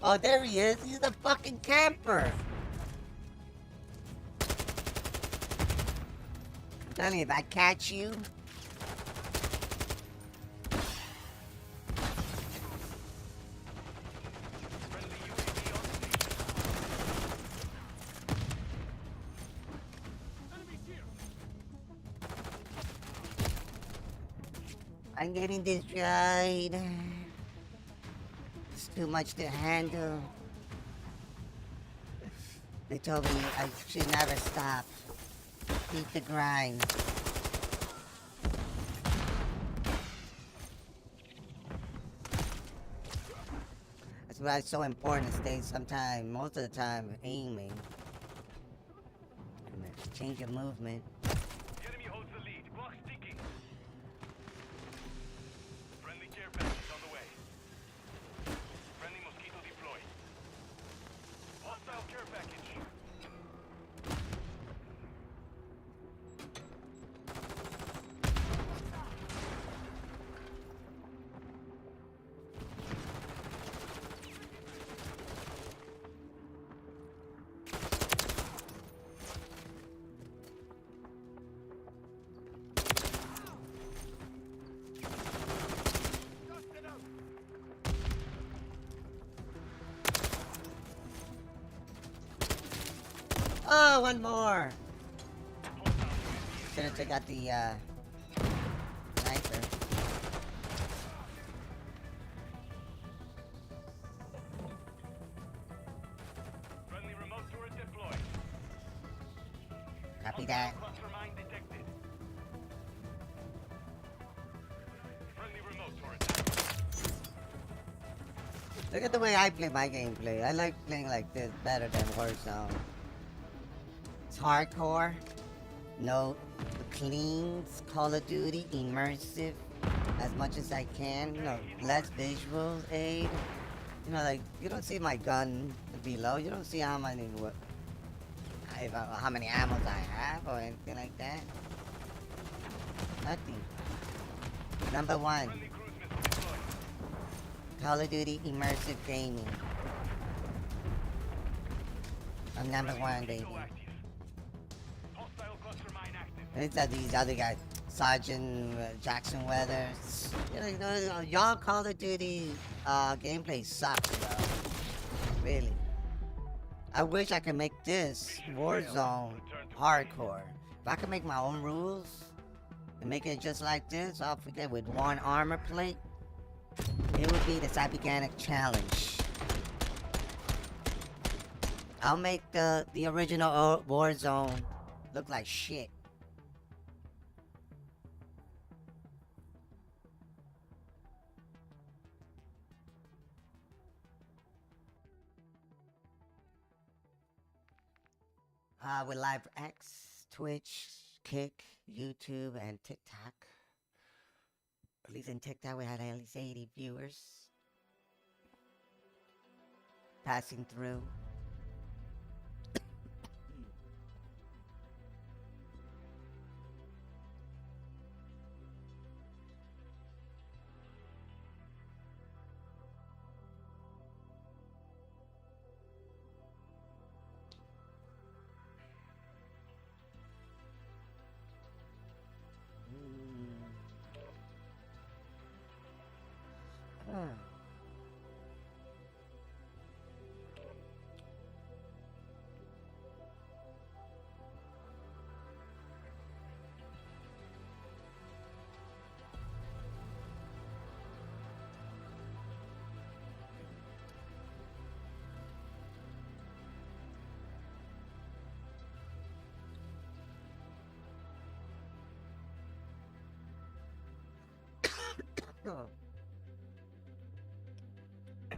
Oh, there he is. He's a fucking camper. I'm telling you, if I catch you. Friendly UAV on station. I'm getting destroyed. It's too much to handle. They told me I should never stop. Keep the grind. That's why it's so important to stay sometime, most of the time, aiming. And then change your movement. The enemy holds the lead. Clock ticking. Friendly care package on the way. Friendly mosquito deployed. Hostile care package. Oh, one more. Should have took out the sniper. Friendly remote turret deployed. Copy that. Cluster mine detected. Friendly remote turret active. Look at the way I play my gameplay. I like playing like this better than Warzone. It's hardcore. No cleans, Call of Duty, immersive as much as I can. You know, less visual aid. You know, like you don't see my gun below. You don't see how many how many ammos I have or anything like that. Nothing. Number one, Friendly cruise missile deployed. Call of Duty immersive gaming. I'm number one, baby. Mosquito active. Hostile cluster mine active. And it's these other guys, Sergeant Jackson Weathers. You know, y'all Call of Duty gameplay sucks, bro. Really. I wish I could make this Warzone hardcore. If I could make my own rules and make it just like this, I'll forget with one armor plate. It would be the Cyberganic Challenge. I'll make the original Warzone look like shit. With Live X, Twitch, Kick, YouTube, and TikTok. At least in TikTok, we had at least 80 viewers passing through.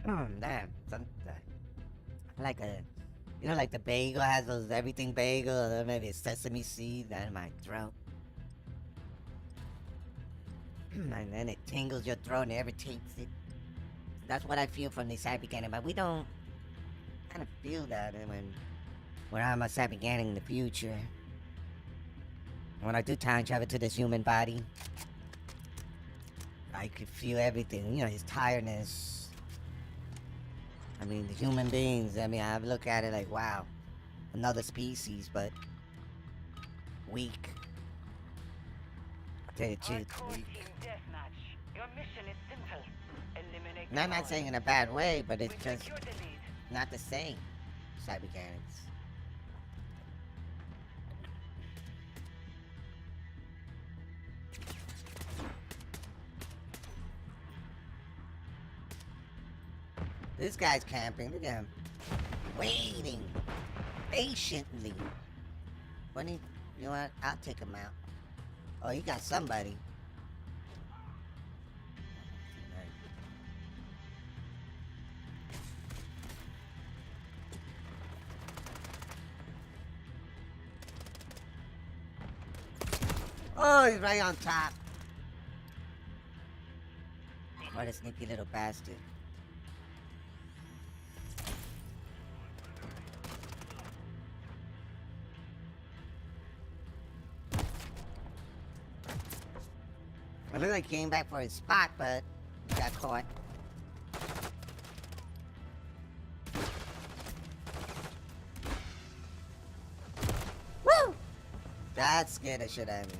Damn, like a, you know, like the bagel has those everything bagel, or maybe a sesame seed down in my throat. And then it tingles your throat and it irritates it. That's what I feel from the Cyberganic, but we don't kind of feel that when I'm a Cyberganic in the future. When I do time travel to this human body, I could feel everything, you know, his tiredness. I mean, the human beings, I mean, I look at it like, wow, another species, but weak. I'll tell you the truth, weak. Your mission is simple. Eliminate And I'm not saying in a bad way, but it's just Secure the lead. not the same, Cyberganics. This guy's camping. Look at him. Waiting. Patiently. When he, you know what? I'll take him out. Oh, he got somebody. Oh, he's right on top. What a sneaky little bastard. It looked like he came back for his spot, but he got caught. Woo! That scared the shit out of me.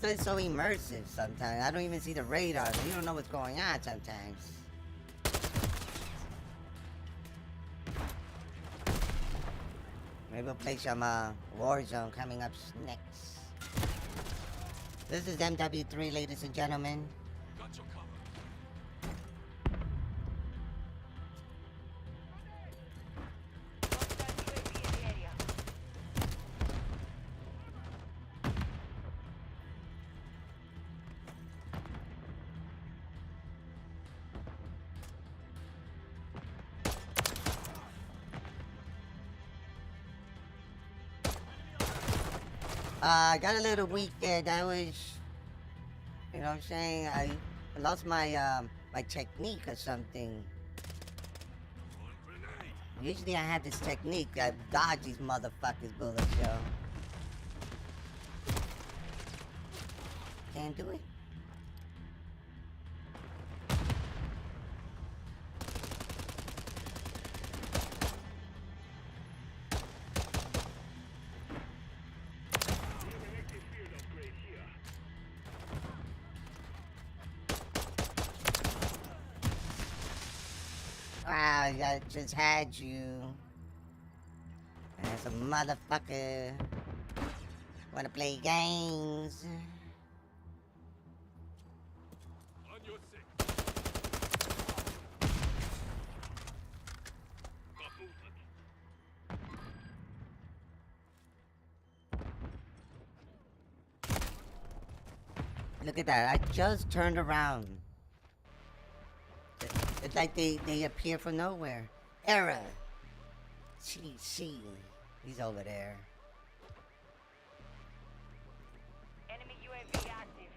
It's so immersive sometimes. I don't even see the radar, so you don't know what's going on sometimes. Maybe we'll play some Warzone coming up next. This is MWIII, ladies and gentlemen. Got your cover. I got a little weak there. That was, you know what I'm saying? I lost my my technique or something. Usually I have this technique. I dodge these motherfuckers bullets, yo. Can't do it. Wow, I just had you. As a motherfucker. Wanna play games? On your six. Got movement. Look at that, I just turned around. It's like they appear from nowhere. Error. She. He's over there. Enemy UAV active.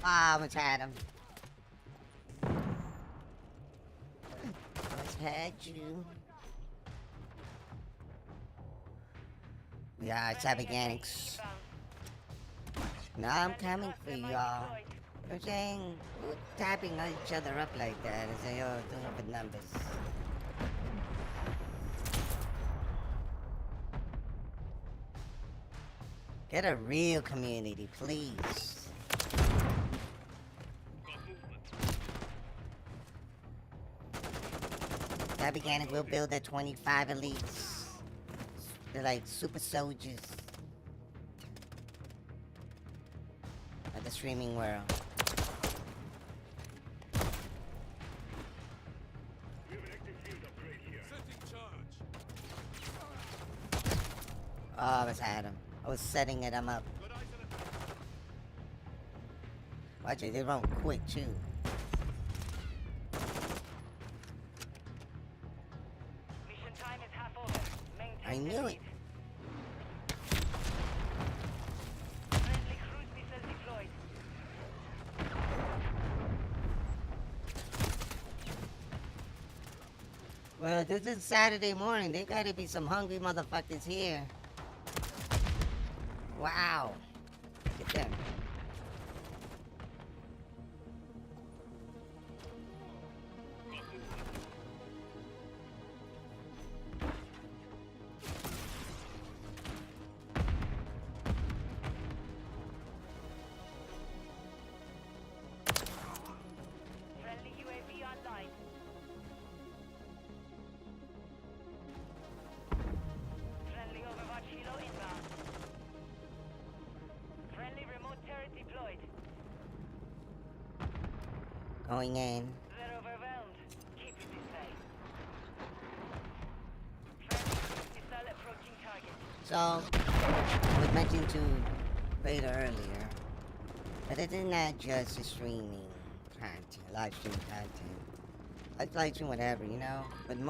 Ah, almost had him. Almost had you. We are Cyberganics. Now I'm coming for y'all. I'm saying, we're tapping each other up like that and say, oh, those are the numbers. Get a real community, please. Cyberganic will build their 25 elites. They're like super soldiers of the streaming world. Oh, I was at him. I was setting it up. Watch it, they run quick too. Mission time is half over. Maintain I the knew lead. it. Friendly cruise missile deployed. Well, this is Saturday morning. There gotta be some hungry motherfuckers here. Wow. Look at them. Friendly UAV online. Friendly Overwatch Hilo inbound. Friendly remote turret deployed. Going in. They're overwhelmed. Keep it this way. Friendly cruise missile approaching target. So, I was mentioning to Vader earlier that it is not just a streaming content, live stream content. I live stream whatever, you know? But the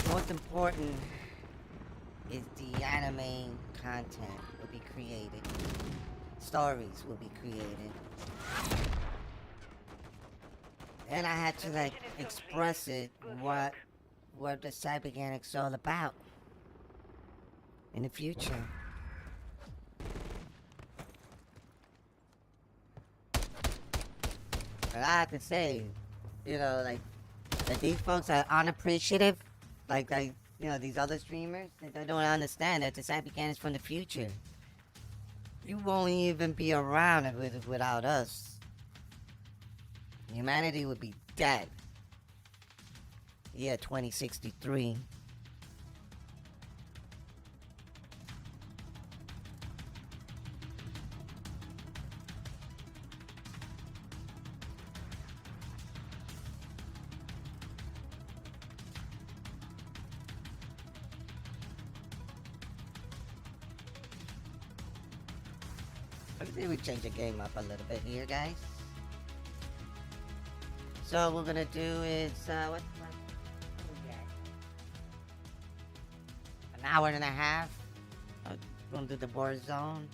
most important is the anime content will be created. Stories will be created. And I had to like express it what the Cyberganic's all about in the future. But I have to say, you know, like that these folks are unappreciative, like you know, these other streamers, they don't understand that the Cyberganics from the future. You won't even be around without us. Humanity would be dead. Yeah, 2063. Let's see if we change the game up a little bit here, guys. So what we're gonna do is what we got? An hour and a half. We're gonna do the Warzone.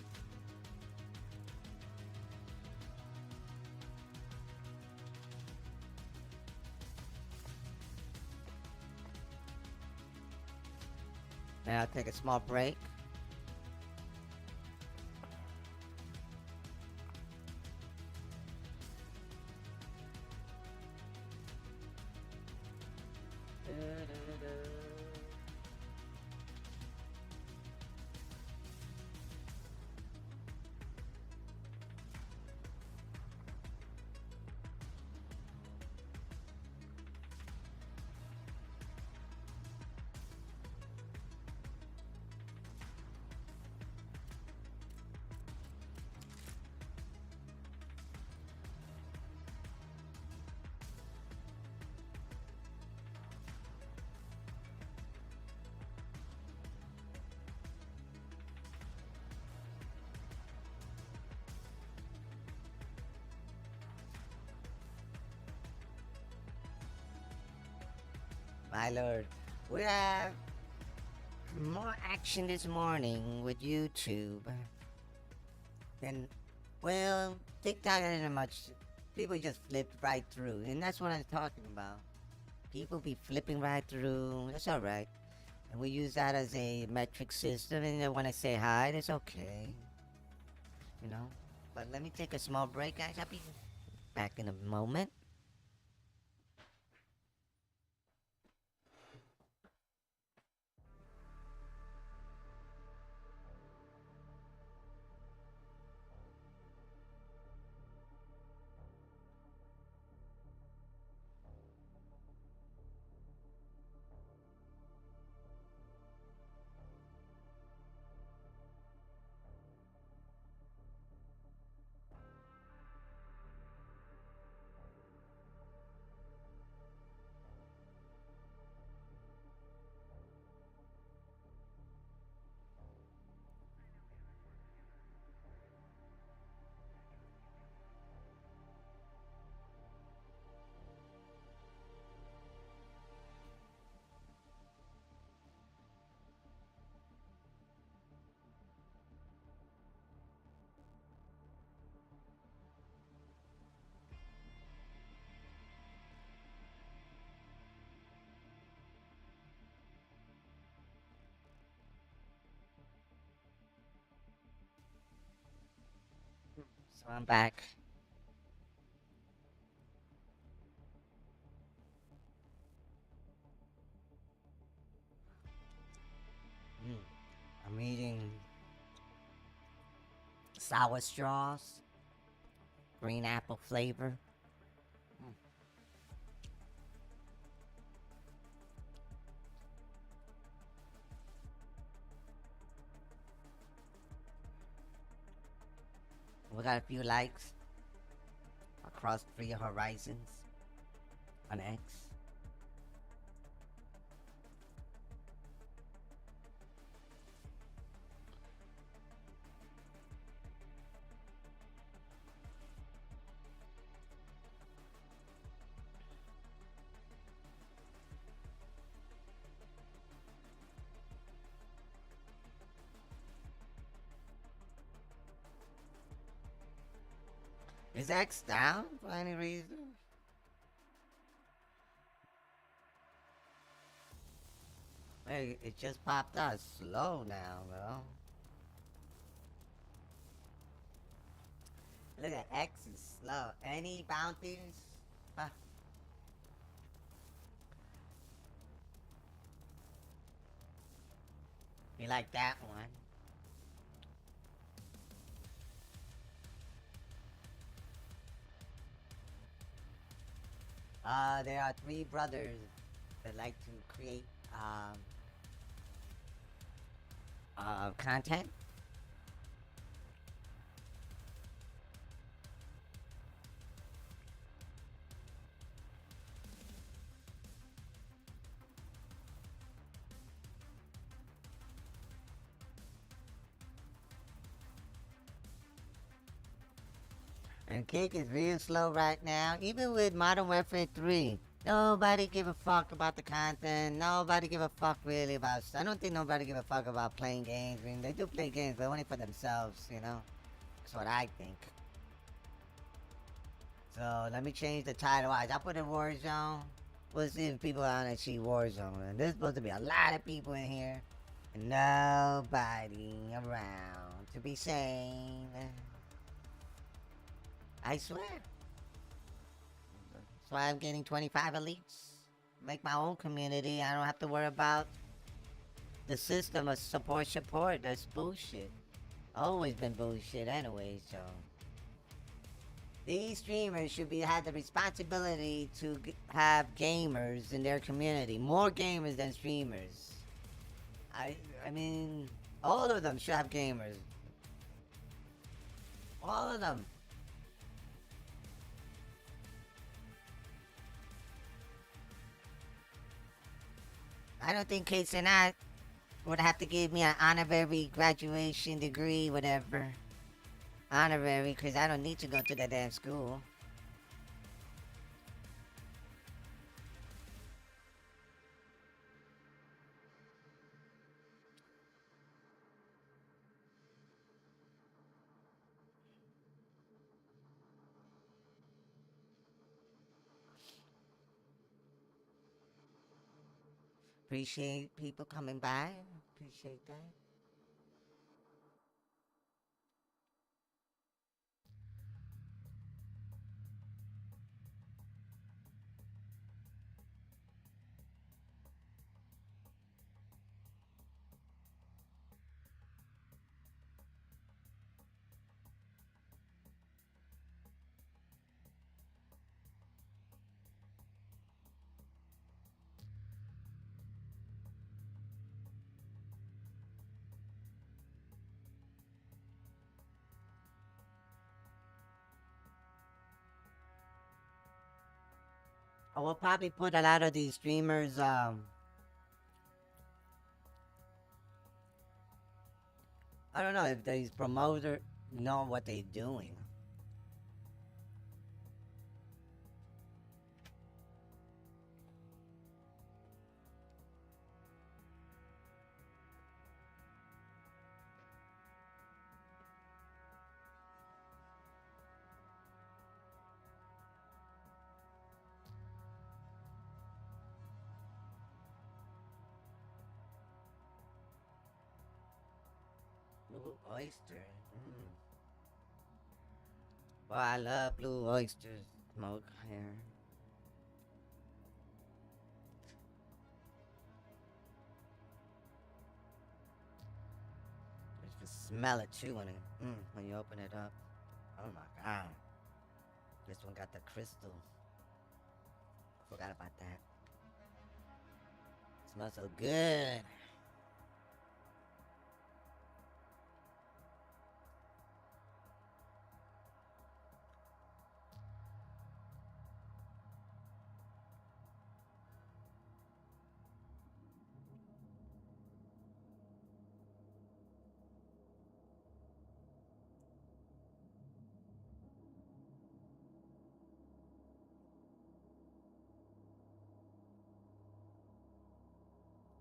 Then I'll take a small break. My lord. We have more action this morning with YouTube than, well, TikTok isn't much. People just flip right through, and that's what I'm talking about. People be flipping right through. That's all right. And we use that as a metric system, and then when I say hi, that's okay. You know? But let me take a small break, guys. I'll be back in a moment. So I'm back. Mm. I'm eating sour straws, green apple flavor. Mm. We got a few likes across 3 horizons on X. Is X down for any reason? Hey, it just popped out slow now, bro. Look at X is slow. Any bounties? Huh. You like that one? There are 3 brothers that like to create content. And Kick is real slow right now, even with Modern Warfare 3. Nobody give a fuck about the content. Nobody give a fuck really about. I don't think nobody give a fuck about playing games. I mean, they do play games, but only for themselves, you know? That's what I think. So let me change the title. I'll put in Warzone. We'll see if people are gonna see Warzone. And there's supposed to be a lot of people in here. And nobody around to be sane. I swear. That's why I'm getting 25 elites. Make my own community. I don't have to worry about the system of support. That's bullshit. Always been bullshit anyway, so. These streamers should have the responsibility to have gamers in their community. More gamers than streamers. I mean, all of them should have gamers. All of them. I don't think Kate and I would have to give me an honorary graduation degree, whatever. Honorary, because I don't need to go to the damn school. Appreciate people coming by. Appreciate that. I will probably put a lot of these streamers, I don't know if these promoters know what they're doing. Blue oyster. Mm. Well, I love blue oysters. Smoke here. You can smell it too when you open it up. Oh my god. This one got the crystal. Forgot about that. Smells so good.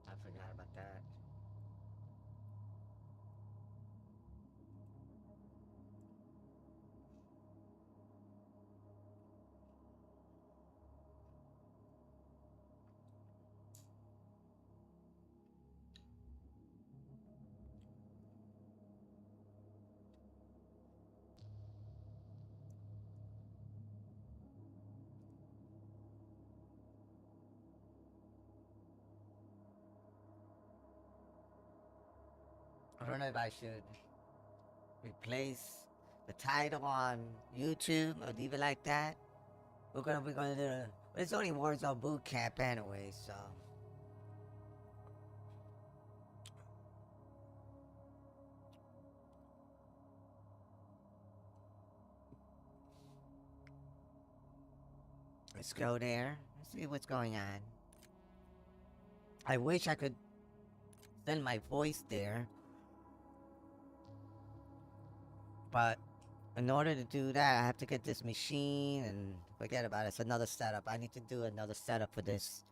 I forgot about that. I don't know if I should replace the title on YouTube or leave it like that. We're gonna do it's only Warzone boot camp anyway, so let's go there. Let's see what's going on. I wish I could send my voice there, but in order to do that, I have to get this machine and forget about it. It's another setup. I need to do another setup for this.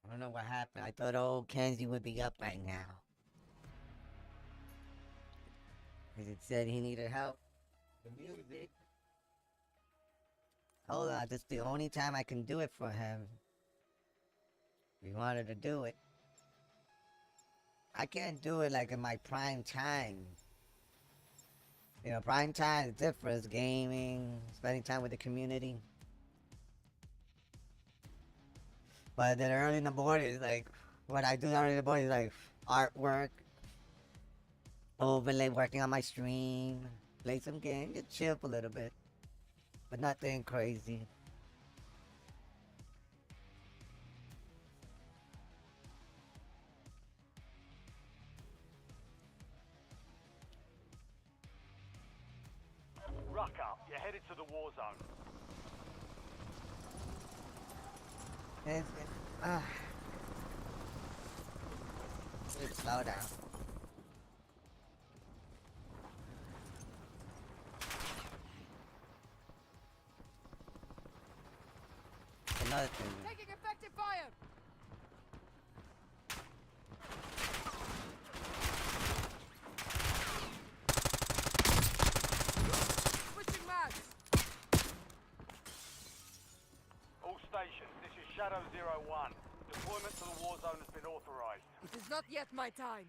I don't know what happened. I thought old Kenzie would be up right now. Because it said he needed help. The music. Hold on, this is the only time I can do it for him. He wanted to do it. I can't do it like in my prime time. You know, prime time is different. It's gaming, spending time with the community. But then early in the morning is like, what I do early in the morning is like artwork, overlay, working on my stream, play some games, just chill for a little bit. But nothing crazy. Ruck up. You're headed to the war zone. Dude, slow down. another thing. Taking effective fire. Switching mags. All stations, this is Shadow 01. Deployment to the Warzone has been authorized. It is not yet my time.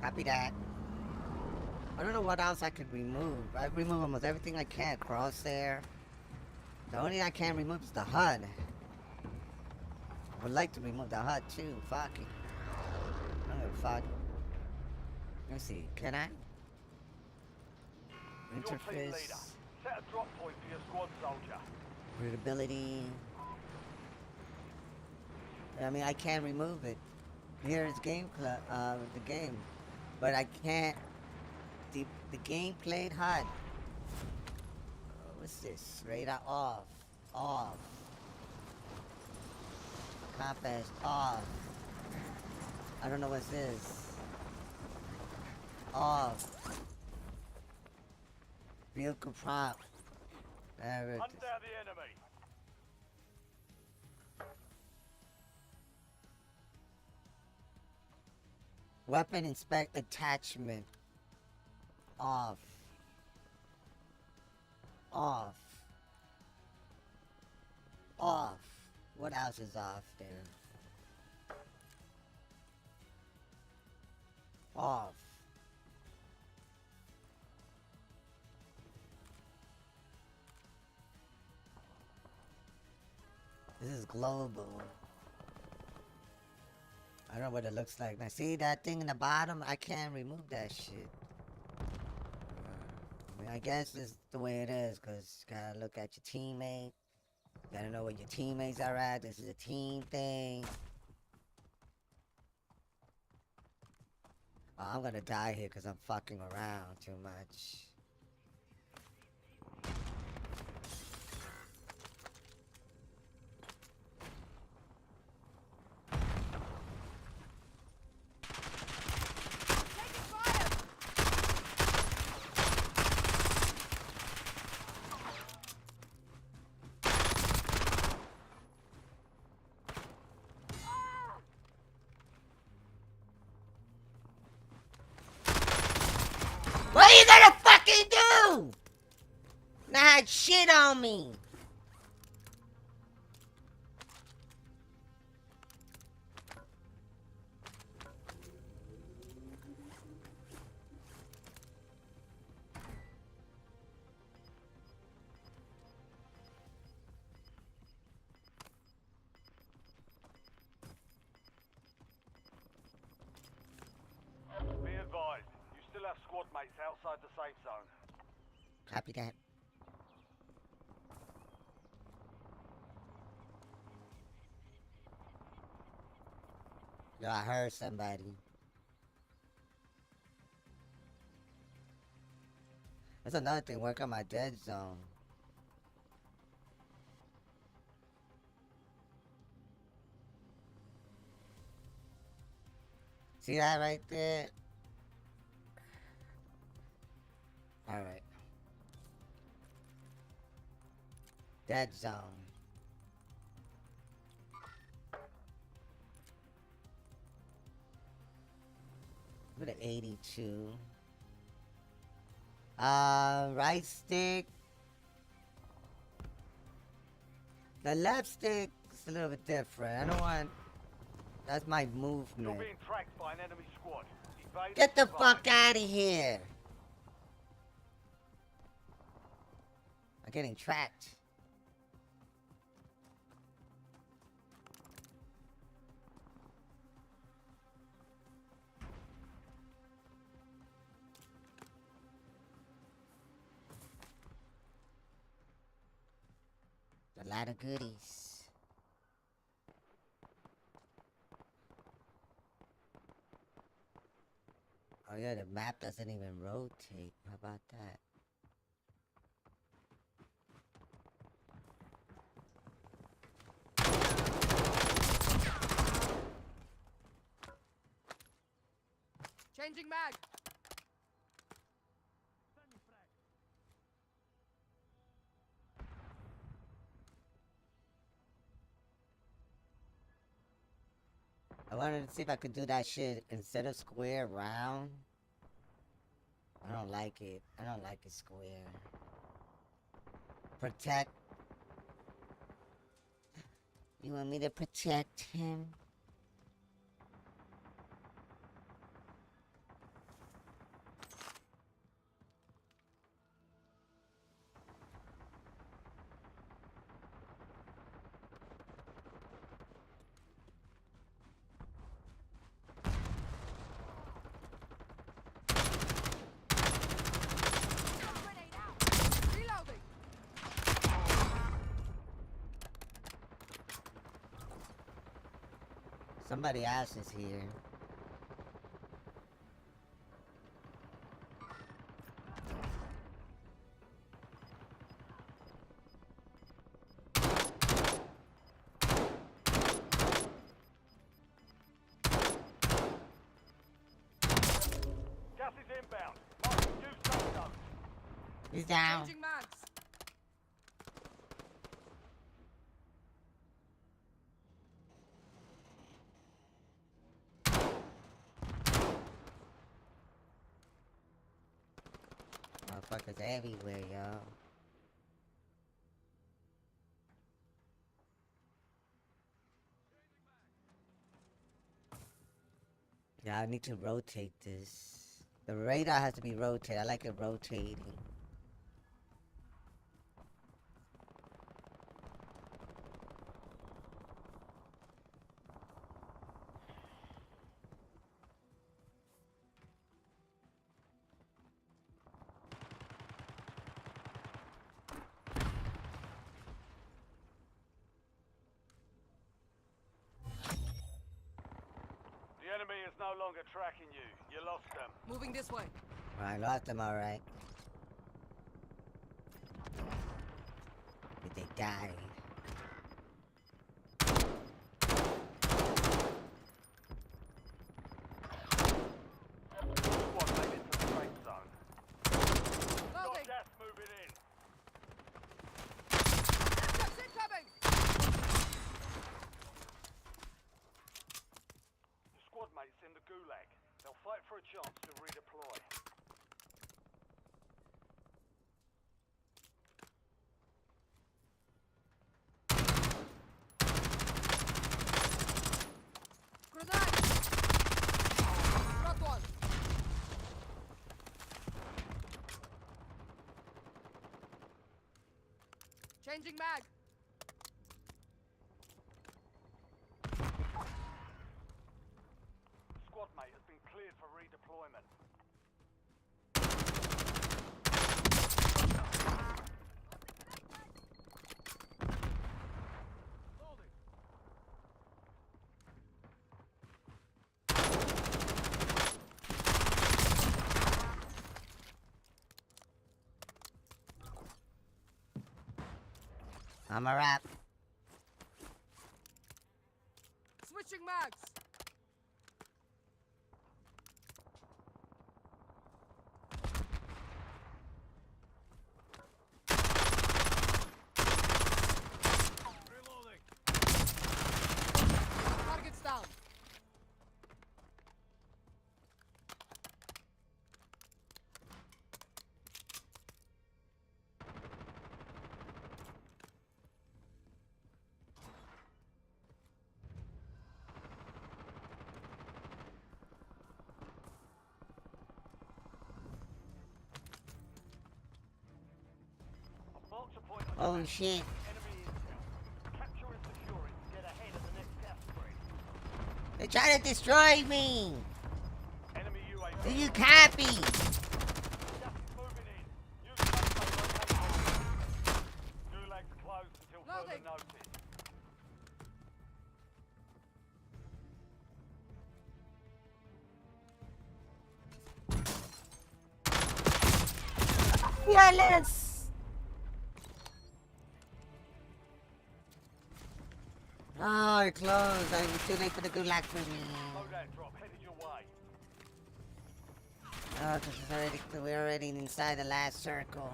Copy that. I don't know what else I could remove. I remove almost everything I can. Crosshair. The only thing I can't remove is the HUD. I would like to remove the HUD too. Fuck it. I don't give a fuck. Let me see. Can I? Your team leader. Interface. Set a drop point for your squad soldier. Readability. I mean, I can't remove it. Here is the game, but I can't. The game played HUD. What's this? Radar off. Off. Compass off. I don't know what's this. Off. Vehicle prop. There it Hunt is. down the enemy. Weapon inspect attachment. Off. Off. Off. What else is off there? Off. This is global. I don't know what it looks like. Now see that thing in the bottom? I can't remove that shit. I mean, I guess it's the way it is, cause you gotta look at your teammate. You gotta know where your teammates are at. This is a team thing. Oh, I'm gonna die here cause I'm fucking around too much. Taking fire. What are you gonna fucking do? Not shit on me. Be advised, you still have squad mates outside the safe zone. Copy that. Yo, I heard somebody. That's another thing. Work on my dead zone. See that right there? Alright. Dead zone. Put an 82. Right stick. The left stick is a little bit different. I don't want. That's my You're movement. being tracked by an enemy squad. Evade Get the and survive. fuck out of here! I'm getting tracked. A lot of goodies. Oh yeah, the map doesn't even rotate. How about that? Changing mag. I wanted to see if I could do that shit instead of square, round. I don't like it. I don't like it square. Protect. You want me to protect him? Grenade out. Reloading. Somebody else is here. Gas is inbound. Marking new safe zone. He's down. Changing mags. Motherfuckers everywhere, yo. Yeah, I need to rotate this. The radar has to be rotated. I like it rotating. The enemy is no longer tracking you. You lost them. Moving this way. I lost them, alright. But they died. Squad made it to the safe zone. Got Loading. gas moving in. Gas incoming. Your squad mates in the gulag. They'll fight for a chance to redeploy. Grenade. Got one. Changing mag. Squad mate has been cleared for redeployment. Loading. I'm a wrap. Switching mags. Reloading. Targets down. I've marked a point on Oh the map. shit. Enemy intel. Capture and secure it to get ahead of the next gas spread. They're trying to destroy me. Enemy UAV. Do you copy? Gas is moving in. New safe zone located. Gulag's closed until further Loading. notice. Fearless. Oh, it closed. It's too late for the gulag for me. Loadout drop headed your way. Oh, we're already inside the last circle.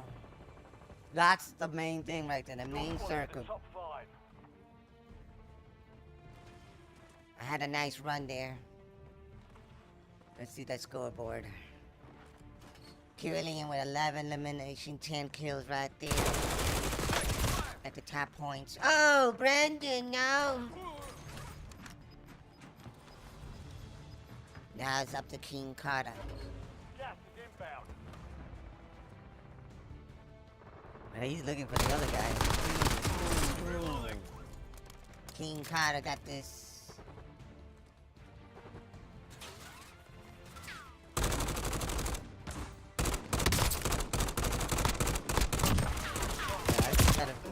That's the main thing right there, the main Your squad in the circle. top 5. I had a nice run there. Let's see that scoreboard. Qira Lyn with 11 elimination, 10 kills right there. At the top points. Oh, Brandon, no! Now it's up to King Carter. Gas is inbound. He's looking for the other guy. King Carter got this.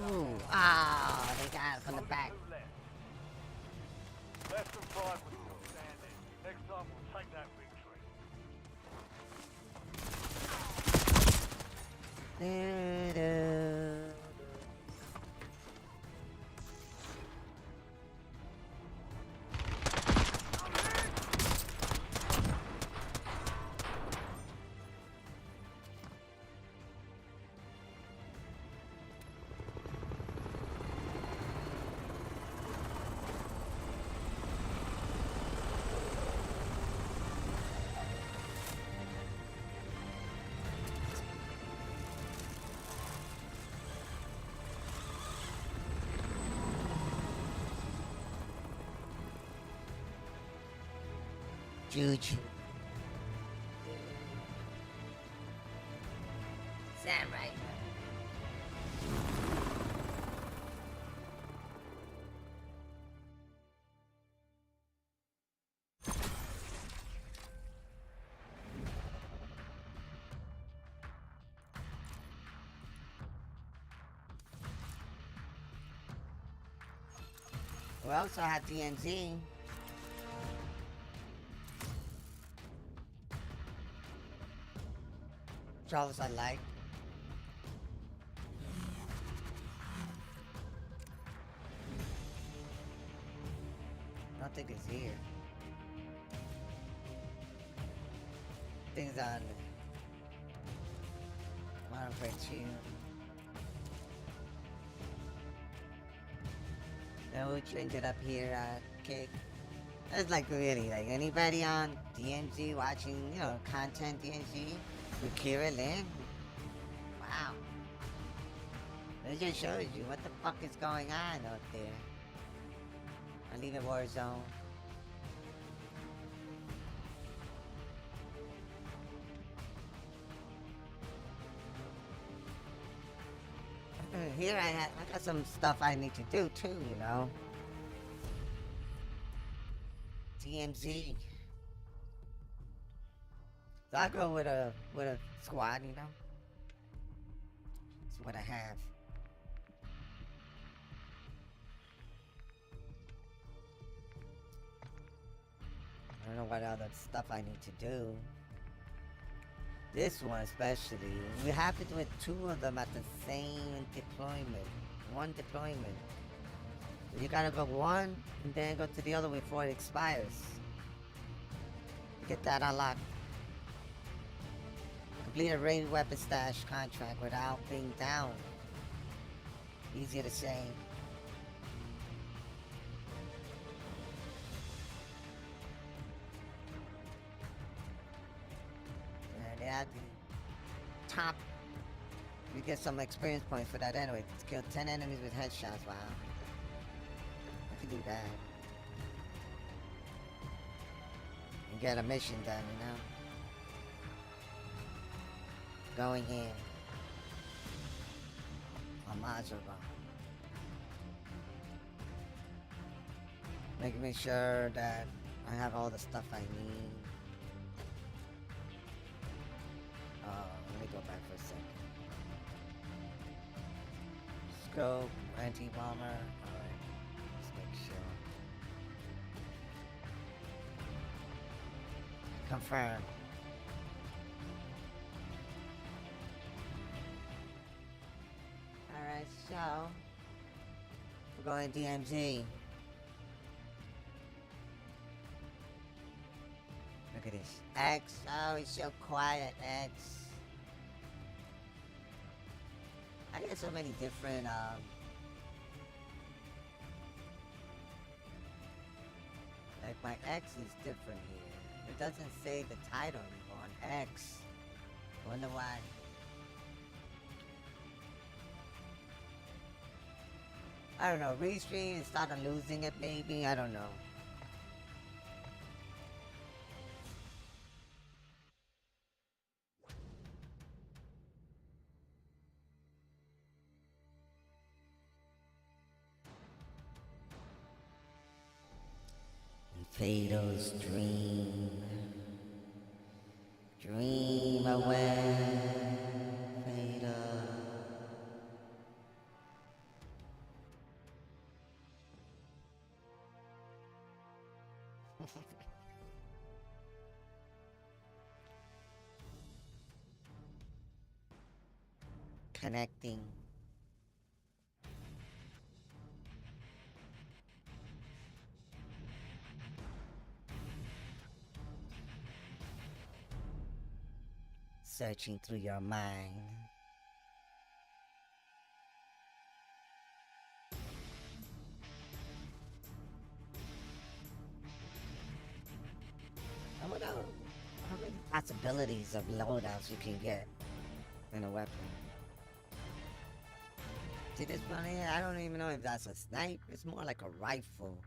Ooh, ah, they got it from the back. Less than 5 was still standing. Next time we'll take that victory. Juju. Sound right. We also have DMZ. Charles, I like. I don't think it's here. Things on Modern Warfare 2. Then we'll change it up here, Cake. That's like really, like anybody on DMZ watching, you know, content DMZ with Qira Lyn. Wow. It just shows you what the fuck is going on out there. I leave it Warzone. Here I got some stuff I need to do too, you know. DMZ. So I go with a squad, you know. That's what I have. I don't know what other stuff I need to do. This one especially. We have to do it 2 of them at the same deployment. 1 deployment. You gotta go 1 and then go to the other before it expires. Get that unlocked. Complete a raid weapon stash contract without being down. Easier to say. And they have the top. You get some experience points for that anyway. Kill 10 enemies with headshots. Wow. I can do that. And get a mission done, you know? Going in. On Mazurba. Making sure that I have all the stuff I need. Let me go back for a second. Scope, anti-bomber. Alright, let's make sure. Confirm. Alright, so we're going DMZ. Look at this. X. Oh, he's so quiet, X. I got so many different like My X is different here. It doesn't say the title anymore on X. Wonder why. I don't know. Restream and started losing it, maybe. I don't know. Fatal's dream. Dream away, Fatal. Connecting. Searching through your mind. I wonder how many possibilities of loadouts you can get in a weapon. See this one here? I don't even know if that's a snipe. It's more like a rifle.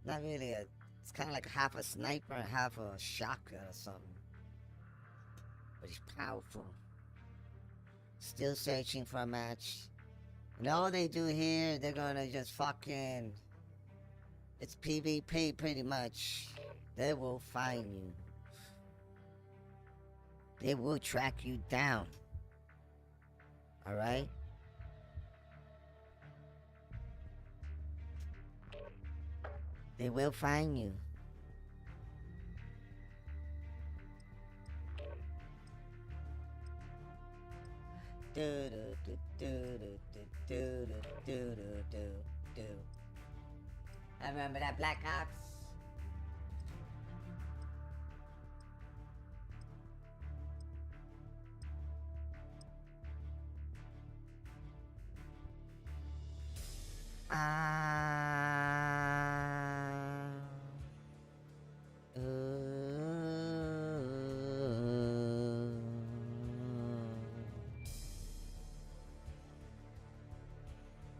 Not really a. It's kind of like half a sniper and half a shotgun or something. But he's powerful. Still searching for a match. And all they do here, they're gonna just fucking... It's PvP pretty much. They will find you. They will track you down. Alright? They will find you. Do do do do do do do do do. I remember that Black Ops.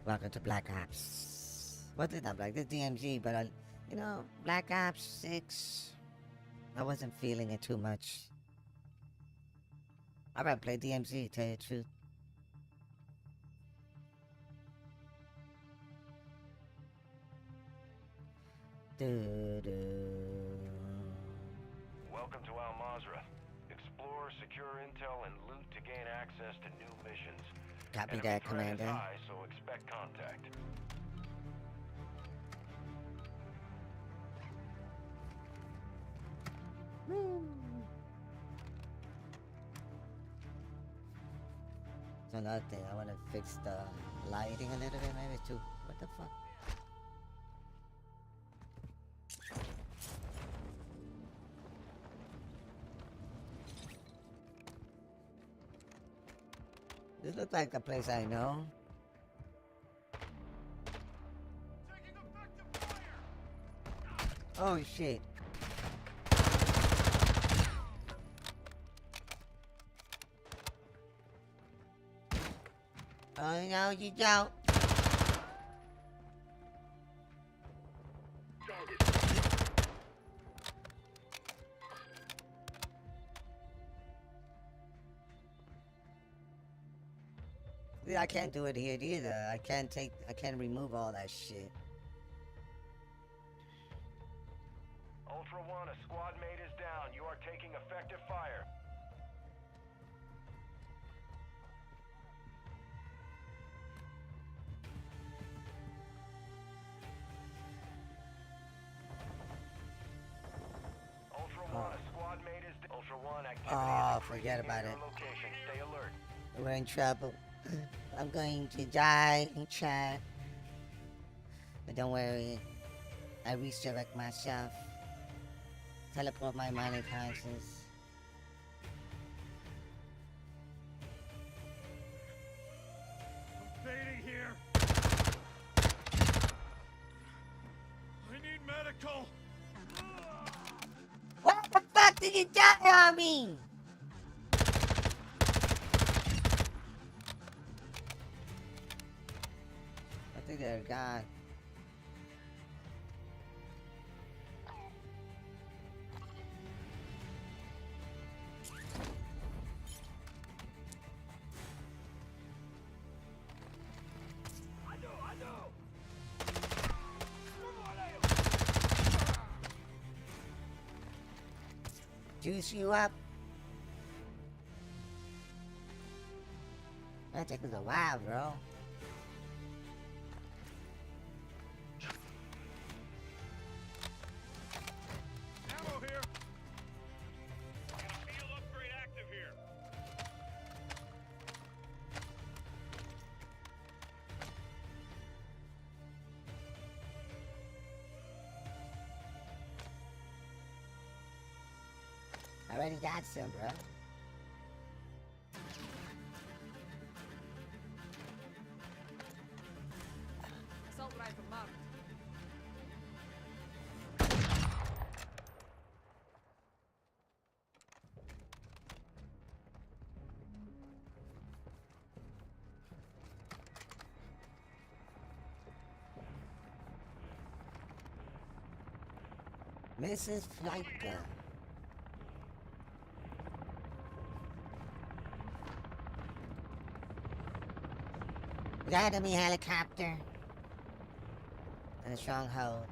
Welcome to Black Ops. What did I like? This DMG, but you know, Black Ops 6. I wasn't feeling it too much. I'd rather play DMZ, tell you the truth. Welcome to MWIII. Explore, secure intel, and loot to gain access to new missions. Copy Enemy that, threat is Commander. high, so expect contact. So another thing, I want to fix the lighting a little bit, maybe too. What the fuck? This looks like a place I know. Oh shit. Oh no, you don't. See, I can't do it here either. I can't remove all that shit. Ultra One, a squad mate is down. You are taking effective fire. Ultra One, a squad mate is Ultra One, activity Oh, is forget increasing about near it. your location. Stay alert. We're in trouble. I'm going to die in chat. But don't worry. I resurrect myself. Teleport my money conscience. Fading here. I need medical. fucking die on me! I think they're gone. Juice you up? That took us a while, bro. Ammo here. Field upgrade active here. I already got some, bro. Assault rifle marked. Mrs. Flight Gun. We got enemy helicopter. And a stronghold.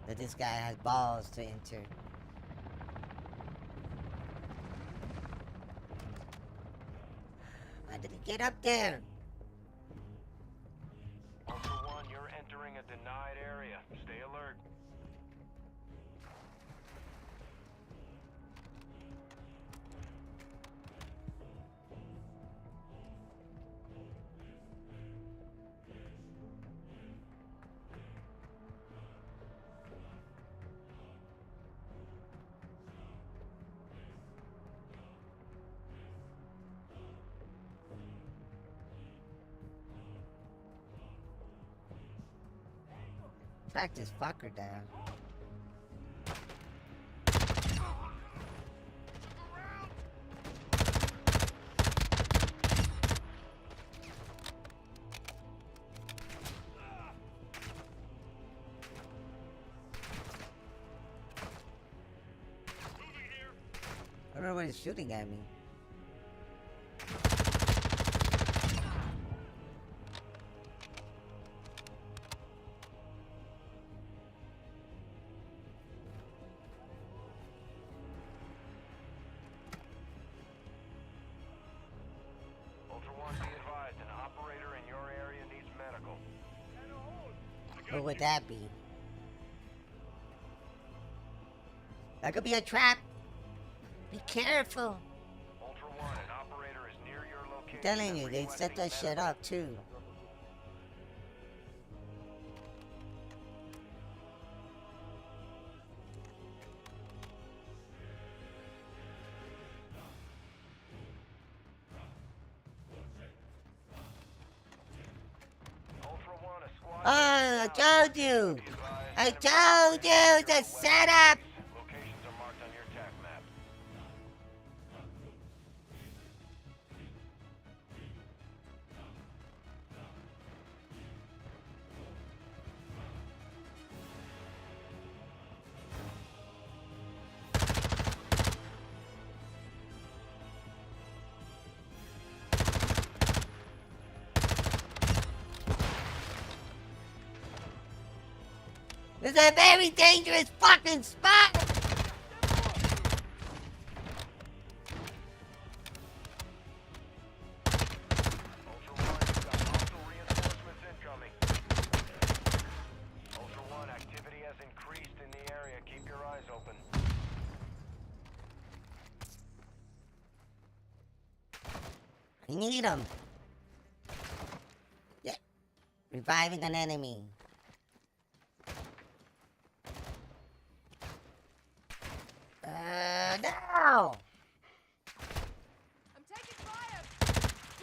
That this guy has balls to enter. How did he get up there? Ultra One, you're entering a denied area. Stay alert. Track this fucker down. I don't know what he's shooting at me. Ultra One, be advised, an operator in your area needs medical. What would that be? That could be a trap. Be careful. Ultra One, an operator is near your location. I'm telling you, and they set that requesting shit medical. up too. Ultra One, a squad. Oh, I told you. Be advised, I enemy told you it's a setup. locations are marked on your attack map. This is a very dangerous fucking spot. Ultra One, you've got hostile reinforcements incoming. Ultra One, activity has increased in the area. Keep your eyes open. I need him. Yeah. Reviving an enemy. No! I'm taking fire.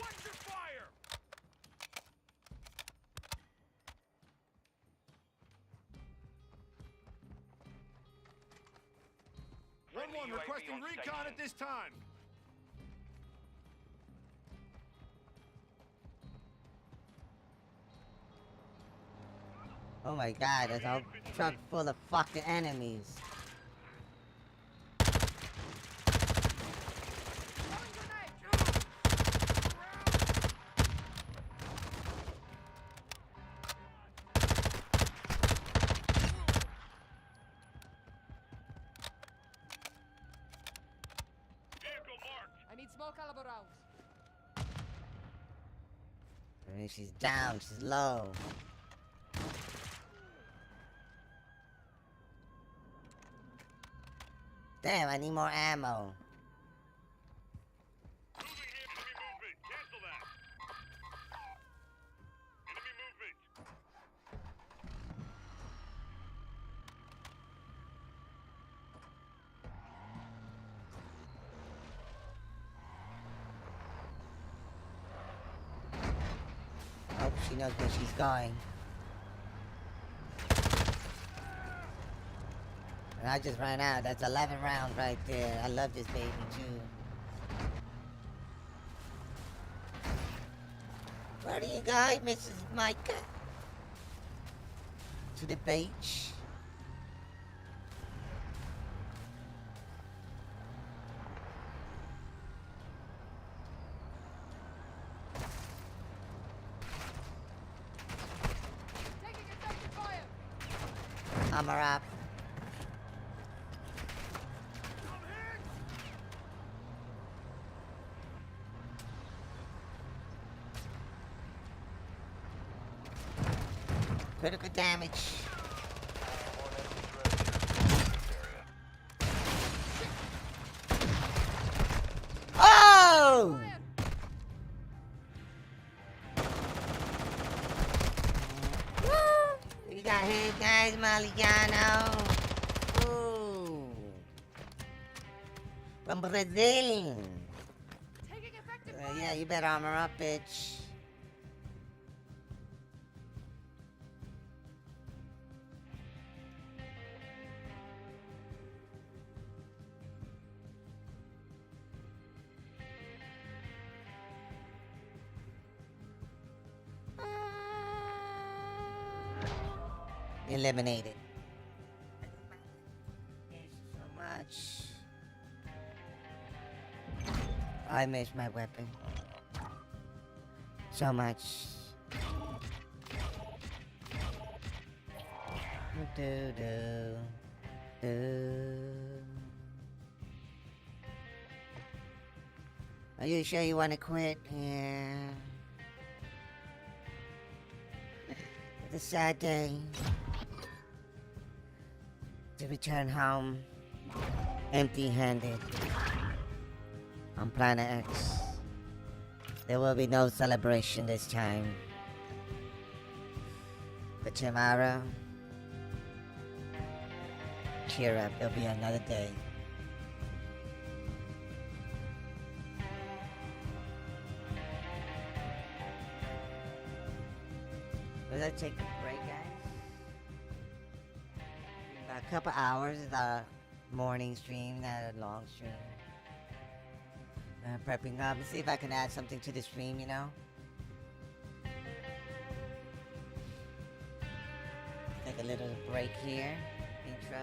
Watch your fire! Friendly 1, requesting recon at this time. Oh my god, there's a truck full of fucking enemies. Vehicle marked. I need small caliber rounds. I mean, she's down, she's low. Damn, I need more ammo. Moving here, enemy movement. Cancel that. Enemy movement. Hope she knows where she's going. And I just ran out. That's 11 rounds right there. I love this baby too. Where do you go, Mrs. Micah? To the beach. Taking effective fire. Armor up. Critical damage. Oh! You got hit, guys, Maliano. Ooh. From Brazil. Taking effective fire. Yeah, you better armor up, bitch. Eliminated. So much. I missed my weapon. So much. Do do do. Are you sure you want to quit? Yeah. It's a sad day to return home empty-handed on Planet X. There will be no celebration this time. But tomorrow, cheer up, there'll be another day. Let's take a break, guys. About a couple hours is our morning stream, not a long stream. Prepping up. Let's see if I can add something to the stream, you know? Take a little break here. Intro.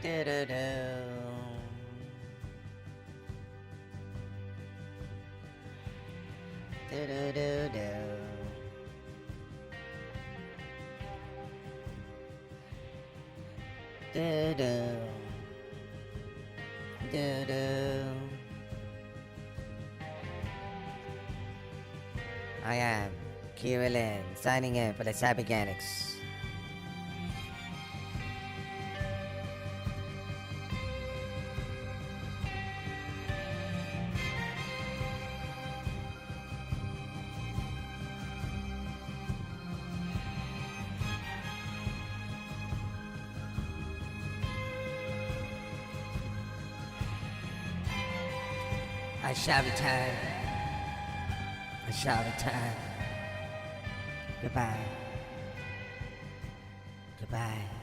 Do-do-do. Do-do-do-do. Do-do. Do-do. I am Qira Lyn, signing in for the Cyberganics. I shall return. I shall return. Goodbye. Goodbye. Bye.